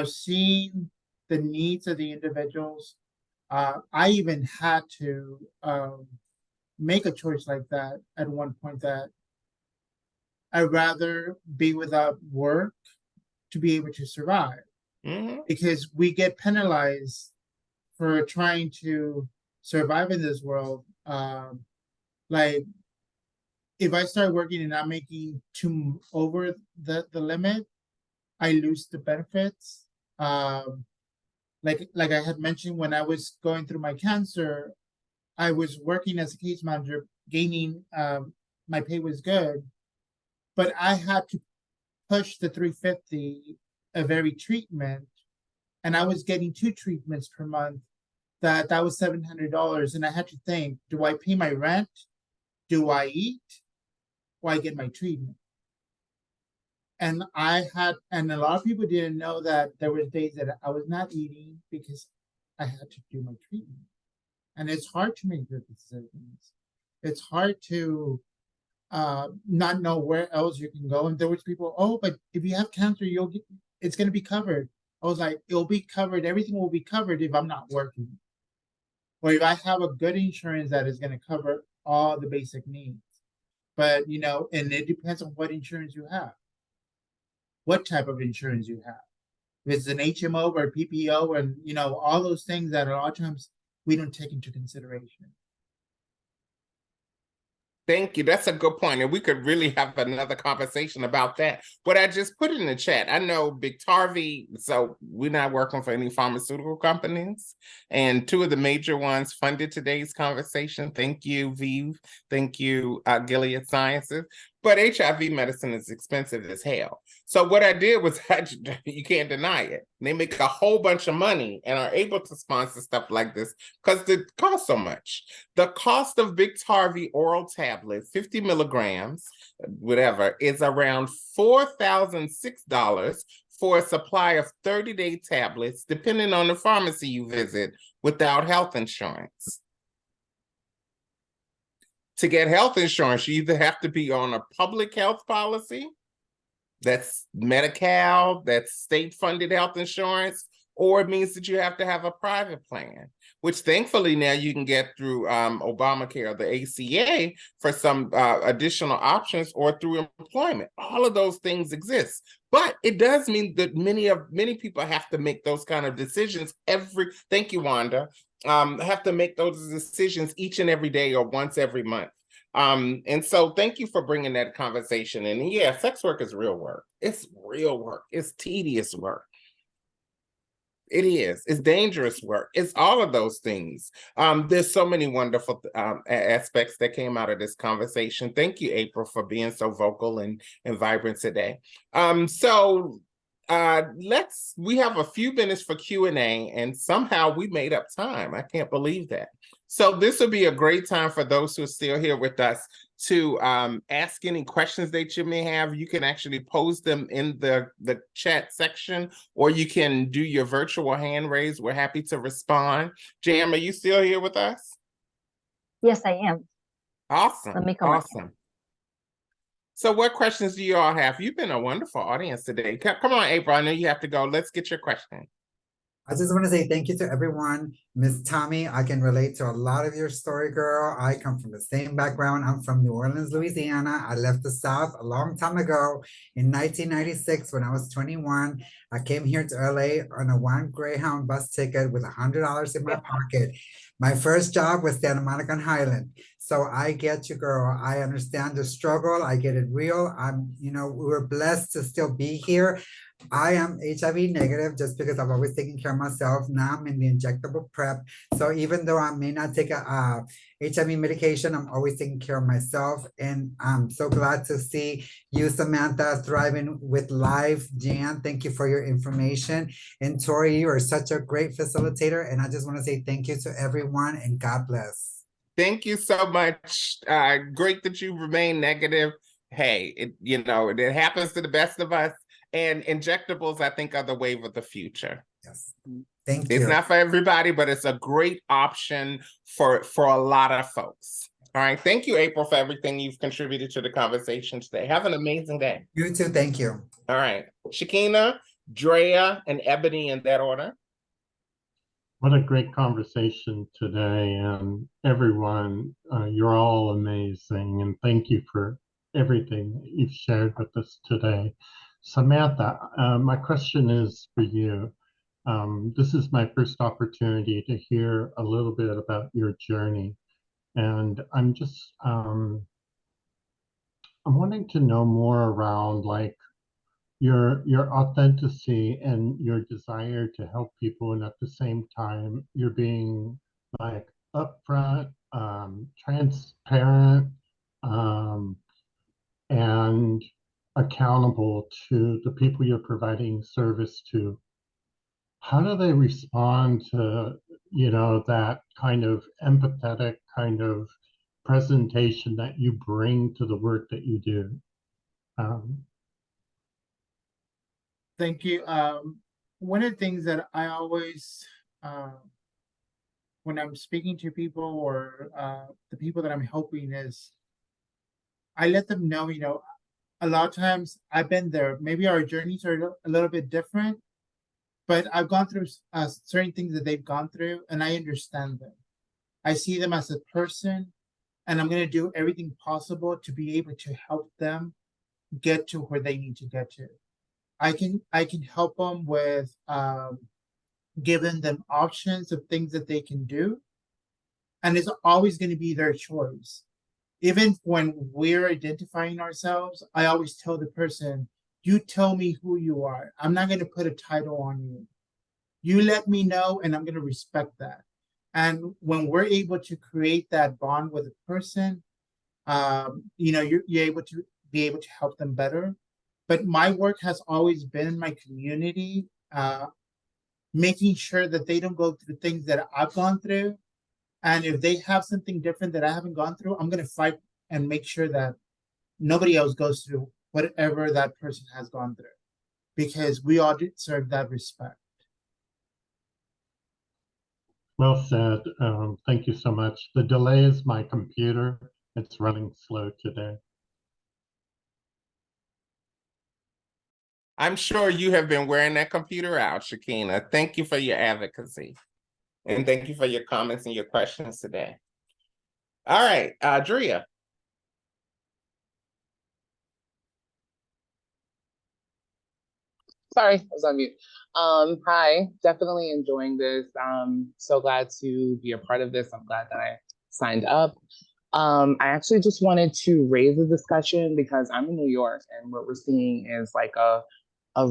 seeing the needs of the individuals, I even had to make a choice like that at one point, that I'd rather be without work to be able to survive, because we get penalized for trying to survive in this world. Like if I start working and I'm making over the limit, I lose the benefits. Like I had mentioned, when I was going through my cancer, I was working as a case manager, gaining my pay was good, but I had to push the $350 of every treatment, and I was getting 2 treatments per month. That was $700, and I had to think: do I pay my rent? Do I eat? Or I get my treatment? And and a lot of people didn't know that there were days that I was not eating because I had to do my treatment. And it's hard to make good decisions. It's hard to not know where else you can go. And there was people, oh, but if you have cancer, it's going to be covered. I was like, it'll be covered. Everything will be covered if I'm not working, or if I have a good insurance that is going to cover all the basic needs. But and it depends on what insurance you have, what type of insurance you have. If it's an HMO or PPO, and all those things that a lot of times we don't take into consideration. Thank you. That's a good point. And we could really have another conversation about that. What I just put in the chat, I know Biktarvy, so we're not working for any pharmaceutical companies. And 2 of the major ones funded today's conversation. Thank you, Vive. Thank you, Gilead Sciences. But HIV medicine is expensive as hell. So what I did was, you can't deny it. They make a whole bunch of money and are able to sponsor stuff like this because it costs so much. The cost of Biktarvy oral tablet, 50 milligrams, whatever, is around $4,006 for a supply of 30-day tablets, depending on the pharmacy you visit, without health insurance. To get health insurance, you either have to be on a public health policy, that's Medi-Cal, that's state-funded health insurance, or it means that you have to have a private plan, which thankfully now you can get through Obamacare or the ACA for some additional options, or through employment. All of those things exist. But it does mean that many people have to make those kind of decisions thank you, Wanda, have to make those decisions each and every day or once every month. And so thank you for bringing that conversation. And yeah, sex work is real work. It's real work. It's tedious work. It is. It's dangerous work. It's all of those things. There's so many wonderful aspects that came out of this conversation. Thank you, April, for being so vocal and vibrant today. So we have a few minutes for Q&A, and somehow we made up time. I can't believe that. So this would be a great time for those who are still here with us to ask any questions that you may have. You can actually post them in the chat section, or you can do your virtual hand raise. We're happy to respond. Jam, are you still here with us? Yes, I am. Awesome. Let me come up. Awesome. So what questions do you all have? You've been a wonderful audience today. Come on, April. I know you have to go. Let's get your question. I just want to say thank you to everyone. Miss Tommy, I can relate to a lot of your story, girl. I come from the same background. I'm from New Orleans, Louisiana. I left the South a long time ago in 1996 when I was 21. I came here to LA on a one Greyhound bus ticket with $100 in my pocket. My first job was Santa Monica and Highland. So I get you, girl. I understand the struggle. I get it real. We were blessed to still be here. I am HIV negative just because I've always taken care of myself. Now I'm in the injectable prep. So even though I may not take a HIV medication, I'm always taking care of myself. And I'm so glad to see you, Samantha, thriving with life. Jan, thank you for your information. And Tori, you are such a great facilitator. And I just want to say thank you to everyone and God bless. Thank you so much. Great that you remain negative. Hey, it happens to the best of us. And injectables, I think, are the wave of the future. Yes. Thank you. It's not for everybody, but it's a great option for a lot of folks. All right. Thank you, April, for everything you've contributed to the conversation today. Have an amazing day. You too. Thank you. All right. Shakina, Drea, and Ebony in that order. What a great conversation today. And everyone, you're all amazing. And thank you for everything that you've shared with us today. Samantha, my question is for you. This is my first opportunity to hear a little bit about your journey. And I'm just, I'm wanting to know more around like your authenticity and your desire to help people. And at the same time, you're being like upfront, transparent, and accountable to the people you're providing service to. How do they respond to, that kind of empathetic kind of presentation that you bring to the work that you do? Thank you. One of the things that I always, when I'm speaking to people or the people that I'm helping is, I let them know, a lot of times I've been there. Maybe our journeys are a little bit different, but I've gone through certain things that they've gone through, and I understand them. I see them as a person, and I'm going to do everything possible to be able to help them get to where they need to get to. I can help them with giving them options of things that they can do, and it's always going to be their choice. Even when we're identifying ourselves, I always tell the person, you tell me who you are. I'm not going to put a title on you. You let me know, and I'm going to respect that. And when we're able to create that bond with a person, you're able to be able to help them better. But my work has always been in my community, making sure that they don't go through things that I've gone through. And if they have something different that I haven't gone through, I'm going to fight and make sure that nobody else goes through whatever that person has gone through, because we all deserve that respect. Well said. Thank you so much. The delay is my computer. It's running slow today. I'm sure you have been wearing that computer out, Shakina. Thank you for your advocacy. And thank you for your comments and your questions today. All right, Drea. Sorry, I was on mute. Hi, definitely enjoying this. So glad to be a part of this. I'm glad that I signed up. I actually just wanted to raise a discussion because I'm in New York, and what we're seeing is like a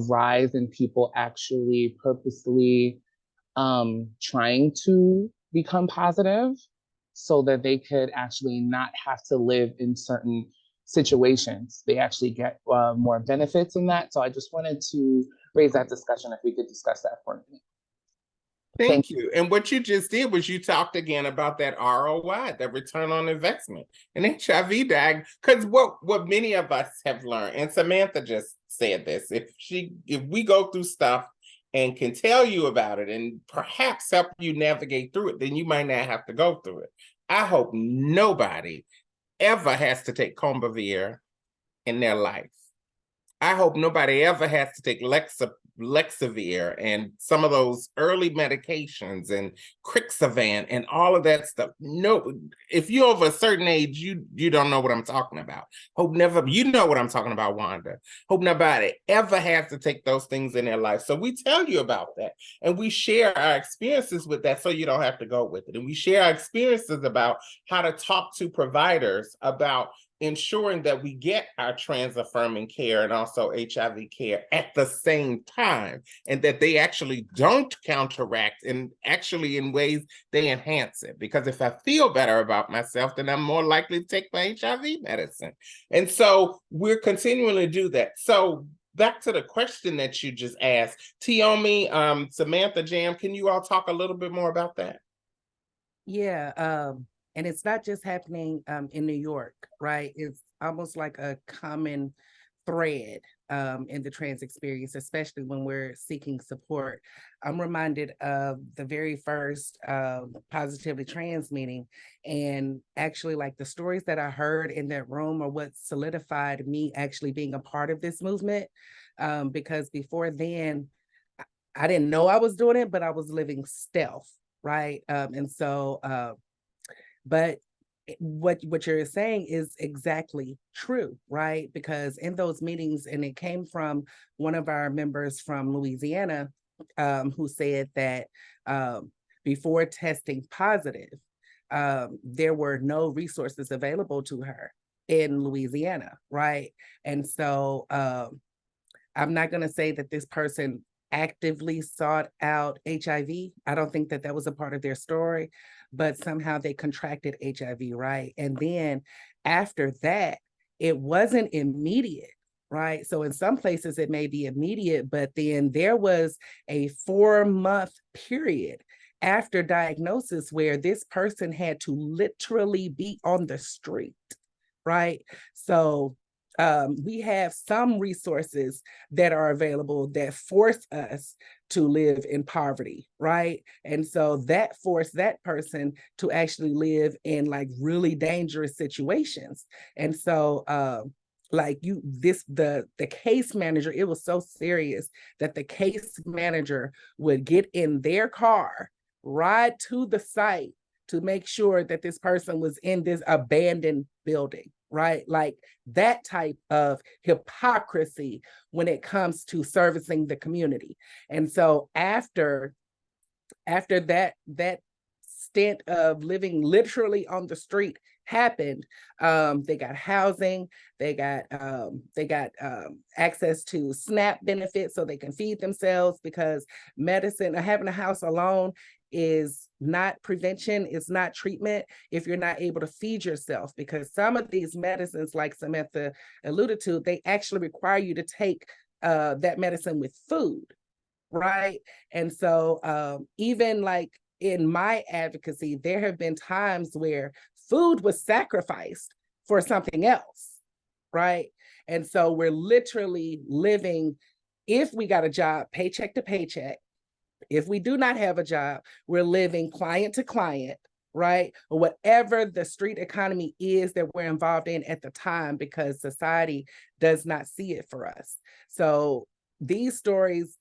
rise in people actually purposely trying to become positive so that they could actually not have to live in certain situations. They actually get more benefits in that. So I just wanted to raise that discussion if we could discuss that for a minute. Thank you. And what you just did was you talked again about that ROI, that return on investment, and HIV because what many of us have learned, and Samantha just said this, if we go through stuff and can tell you about it and perhaps help you navigate through it, then you might not have to go through it. I hope nobody ever has to take Combivir in their life. I hope nobody ever has to take Lexavir and some of those early medications and Crixivan and all of that stuff. No, if you're over a certain age, you don't know what I'm talking about. Hope never, you know what I'm talking about, Wanda. Hope nobody ever has to take those things in their life. So we tell you about that and we share our experiences with that so you don't have to go with it. And we share our experiences about how to talk to providers about ensuring that we get our trans affirming care and also HIV care at the same time, and that they actually don't counteract and actually in ways they enhance it. Because if I feel better about myself, then I'm more likely to take my HIV medicine. And so we're continuing to do that. So back to the question that you just asked, Tiommi, Samantha, Jam, can you all talk a little bit more about that? Yeah, and it's not just happening in New York, right? It's almost like a common thread in the trans experience, especially when we're seeking support. I'm reminded of the very first Positively Trans meeting, and actually like the stories that I heard in that room are what solidified me actually being a part of this movement, because before then, I didn't know I was doing it, but I was living stealth, right? But what you're saying is exactly true, right? Because in those meetings, and it came from one of our members from Louisiana, who said that before testing positive, there were no resources available to her in Louisiana, right? And so I'm not going to say that this person actively sought out HIV. I don't think that that was a part of their story, but somehow they contracted HIV, right? And then after that, it wasn't immediate, right? So in some places it may be immediate, but then there was a 4-month period after diagnosis where this person had to literally be on the street, right? So we have some resources that are available that force us to live in poverty, right? And so that forced that person to actually live in like really dangerous situations. And so the case manager, it was so serious that the case manager would get in their car, ride to the site to make sure that this person was in this abandoned building, right? Like that type of hypocrisy when it comes to servicing the community. And so after that stint of living literally on the street happened, they got housing, they got access to SNAP benefits so they can feed themselves, because medicine, having a house alone is not prevention, it's not treatment if you're not able to feed yourself, because some of these medicines, like Samantha alluded to, they actually require you to take that medicine with food, right? And so even like in my advocacy, there have been times where food was sacrificed for something else, right? And so we're literally living, if we got a job, paycheck to paycheck. If we do not have a job, we're living client to client, right? Or whatever the street economy is that we're involved in at the time, because society does not see it for us. So these stories,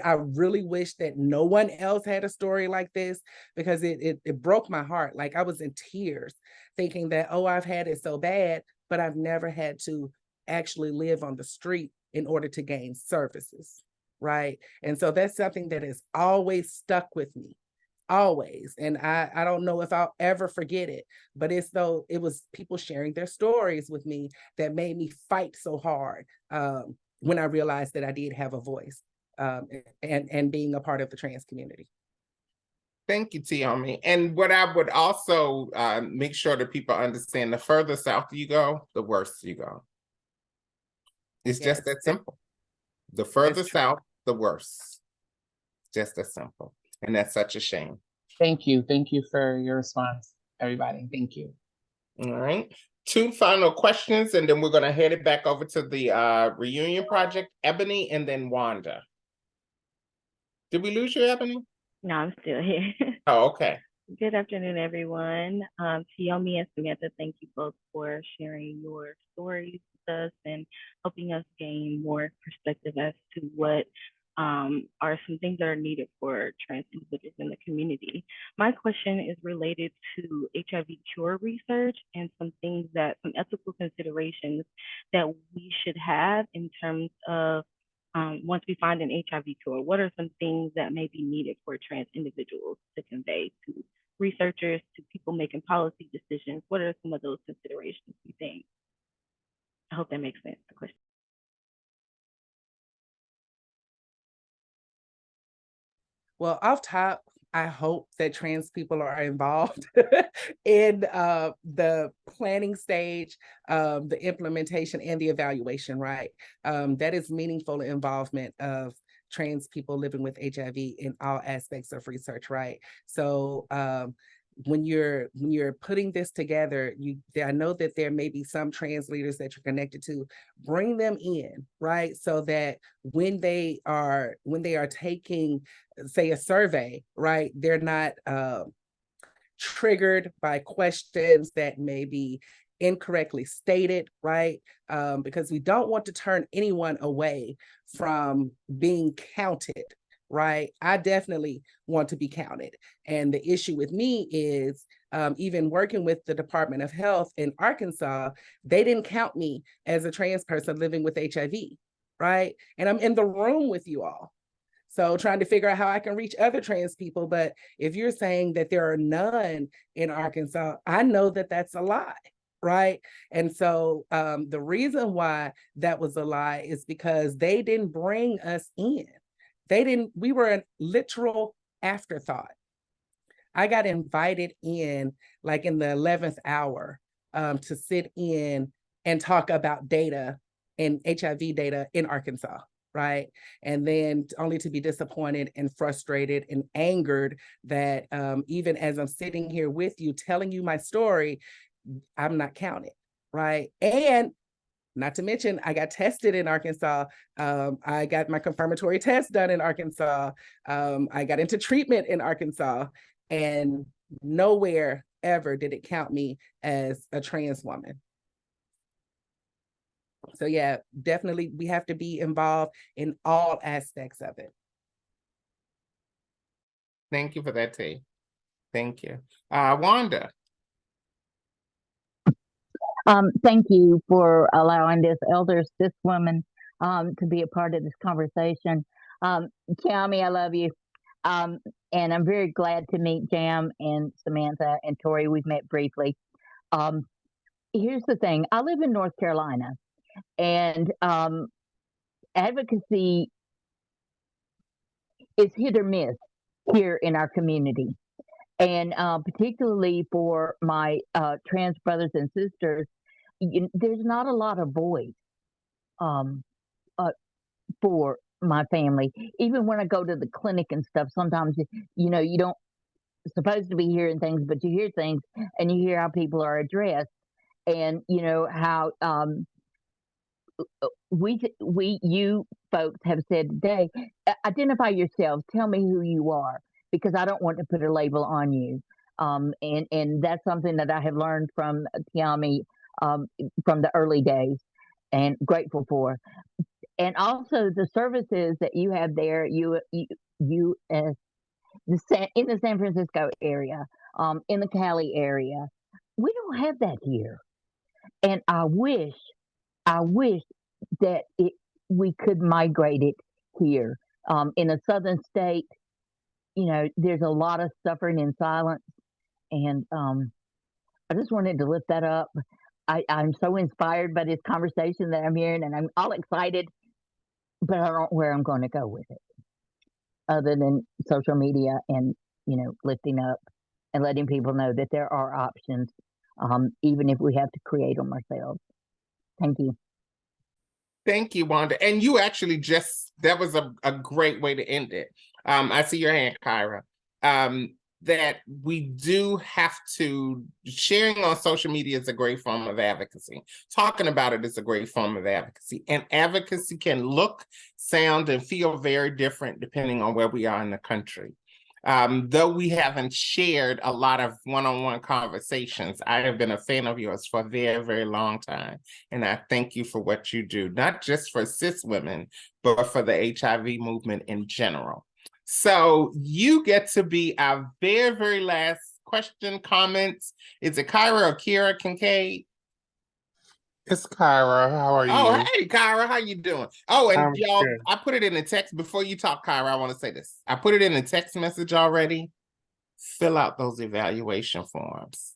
I really wish that no one else had a story like this, because it broke my heart. Like I was in tears thinking that, oh, I've had it so bad, but I've never had to actually live on the street in order to gain services. Right. And so that's something that has always stuck with me, always. And I don't know if I'll ever forget it, but it's though it was people sharing their stories with me that made me fight so hard when I realized that I did have a voice and being a part of the trans community. Thank you, Tiommi. And what I would also make sure that people understand, the further south you go, the worse you go. It's just Yes. that simple. The further That's true. south, the worse. Just that simple. And that's such a shame. Thank you. Thank you for your response, everybody. Thank you. All right. 2 final questions, and then we're going to head it back over to the reunion project. Ebony and then Wanda. Did we lose you, Ebony? No, I'm still here. Oh, okay. Good afternoon, everyone. Tiommi and Samantha, thank you both for sharing your stories with us and helping us gain more perspective as to what are some things that are needed for trans individuals in the community. My question is related to HIV cure research and some ethical considerations that we should have in terms of once we find an HIV cure, what are some things that may be needed for trans individuals to convey to researchers, to people making policy decisions? What are some of those considerations you think? I hope that makes sense, the question. Well, off top, I hope that trans people are involved in the planning stage, the implementation and the evaluation, right? That is meaningful involvement of trans people living with HIV in all aspects of research, right? So when you're putting this together, I know that there may be some trans leaders that you're connected to. Bring them in, right? So that when they are taking, say, a survey, right, they're not triggered by questions that may be incorrectly stated, right? Because we don't want to turn anyone away from being counted, right? I definitely want to be counted. And the issue with me is even working with the Department of Health in Arkansas, they didn't count me as a trans person living with HIV, right? And I'm in the room with you all. So trying to figure out how I can reach other trans people. But if you're saying that there are none in Arkansas, I know that that's a lie, right? And so the reason why that was a lie is because they didn't bring us in. We were a literal afterthought. I got invited in like in the 11th hour to sit in and talk about data and HIV data in Arkansas, right? And then only to be disappointed and frustrated and angered that even as I'm sitting here with you, telling you my story, I'm not counted, right? And not to mention, I got tested in Arkansas. I got my confirmatory test done in Arkansas. I got into treatment in Arkansas, and nowhere ever did it count me as a trans woman. So yeah, definitely we have to be involved in all aspects of it. Thank you for that, T. Thank you. Wanda. Thank you for allowing this cis woman to be a part of this conversation. Tiommi, I love you. And I'm very glad to meet Jam and Samantha and Tori. We've met briefly. Here's the thing. I live in North Carolina, and advocacy is hit or miss here in our community. And particularly for my trans brothers and sisters, there's not a lot of voice for my family. Even when I go to the clinic and stuff, sometimes, you don't supposed to be hearing things, but you hear things and you hear how people are addressed, and how you folks have said today, identify yourselves, tell me who you are, because I don't want to put a label on you. And that's something that I have learned from Tiommi from the early days, and grateful for. And also the services that you have there, in the San Francisco area, in the Cali area, we don't have that here. And I wish that we could migrate it here. In a southern state, there's a lot of suffering in silence. And I just wanted to lift that up. I'm so inspired by this conversation that I'm hearing, and I'm all excited, but I don't know where I'm going to go with it, other than social media and lifting up and letting people know that there are options, even if we have to create them ourselves. Thank you. Thank you, Wanda. And you actually that was a great way to end it. I see your hand, Kyra. That we do have to, sharing on social media is a great form of advocacy. Talking about it is a great form of advocacy. And advocacy can look, sound, and feel very different depending on where we are in the country. Though we haven't shared a lot of one-on-one conversations, I have been a fan of yours for a very, very long time. And I thank you for what you do, not just for cis women, but for the HIV movement in general. So you get to be our very, very last question, comments. Is it Kyra or Kira Kincaid? It's Kyra. How are you? Oh, hey, Kyra, how you doing? Oh, and I'm y'all, good. I put it in the text. Before you talk, Kyra, I want to say this. I put it in the text message already. Fill out those evaluation forms.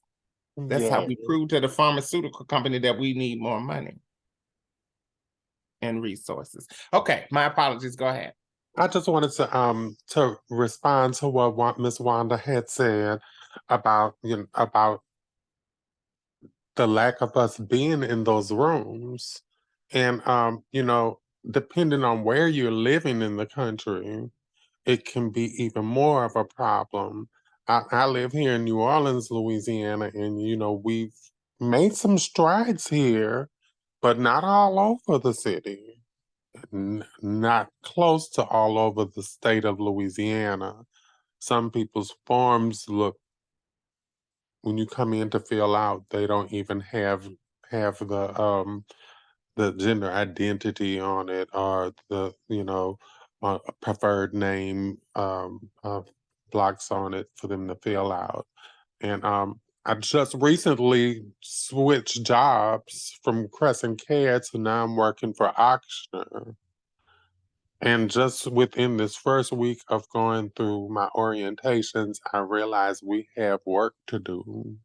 That's how we prove to the pharmaceutical company that we need more money and resources. Okay, my apologies. Go ahead. I just wanted to respond to what Miss Wanda had said about about the lack of us being in those rooms, and depending on where you're living in the country, it can be even more of a problem. I live here in New Orleans, Louisiana, and we've made some strides here, but not all over the city. Not close to all over the state of Louisiana. Some people's forms look, when you come in to fill out, they don't even have the gender identity on it, or the preferred name blocks on it for them to fill out. And I just recently switched jobs from Crescent Care to now I'm working for Ochsner. And just within this first week of going through my orientations, I realized we have work to do.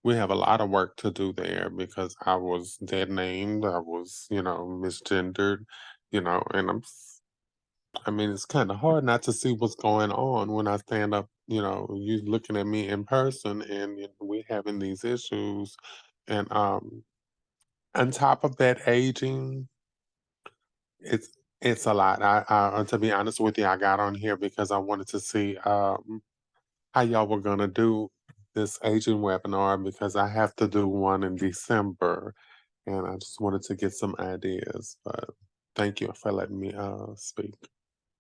We have a lot of work to do there because I was dead named, I was, misgendered, and it's kind of hard not to see what's going on when I stand up, you looking at me in person and we having these issues. And on top of that, aging, it's a lot. I to be honest with you, I got on here because I wanted to see how y'all were gonna do this aging webinar, because I have to do one in December, and I just wanted to get some ideas. But thank you for letting me speak.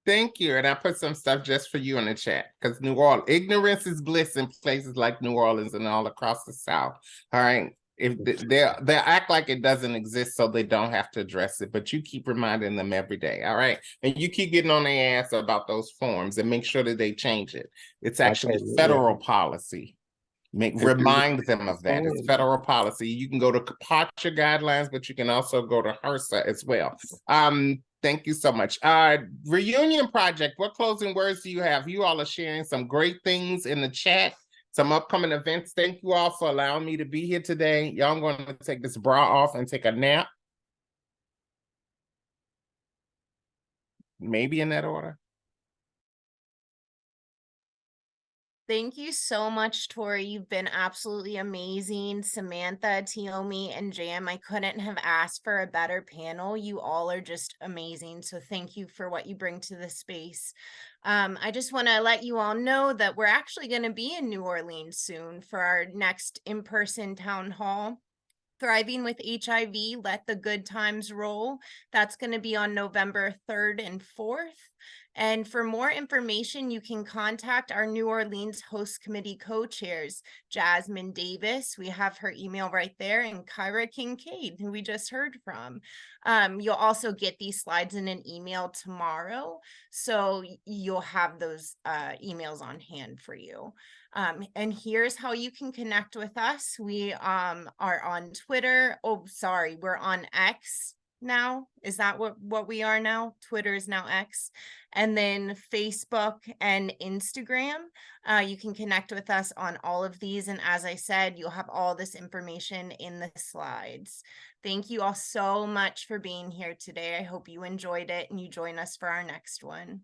Thank you. And I put some stuff just for you in the chat, because New Orleans, ignorance is bliss in places like New Orleans and all across the South. All right. If they act like it doesn't exist, so they don't have to address it, but you keep reminding them every day. All right. And you keep getting on their ass about those forms and make sure that they change it. It's actually federal policy. Remind them of that. It's federal policy. You can go to CAPACHA guidelines, but you can also go to HRSA as well. Thank you so much. Reunion Project, what closing words do you have? You all are sharing some great things in the chat, some upcoming events. Thank you all for allowing me to be here today. Y'all, I'm going to take this bra off and take a nap. Maybe in that order. Thank you so much, Tori. You've been absolutely amazing. Samantha, Tiommi, and Jam, I couldn't have asked for a better panel. You all are just amazing. So thank you for what you bring to the space. I just want to let you all know that we're actually going to be in New Orleans soon for our next in-person town hall. Thriving with HIV, Let the Good Times Roll. That's going to be on November 3rd and 4th. And for more information, you can contact our New Orleans Host Committee co-chairs, Jasmine Davis, we have her email right there, and Kyra Kincaid, who we just heard from. You'll also get these slides in an email tomorrow, so you'll have those emails on hand for you. And here's how you can connect with us. We are on Twitter. Oh, sorry, we're on X now. Is that what we are now? Twitter is now X. And then Facebook and Instagram. You can connect with us on all of these. And as I said, you'll have all this information in the slides. Thank you all so much for being here today. I hope you enjoyed it and you join us for our next one.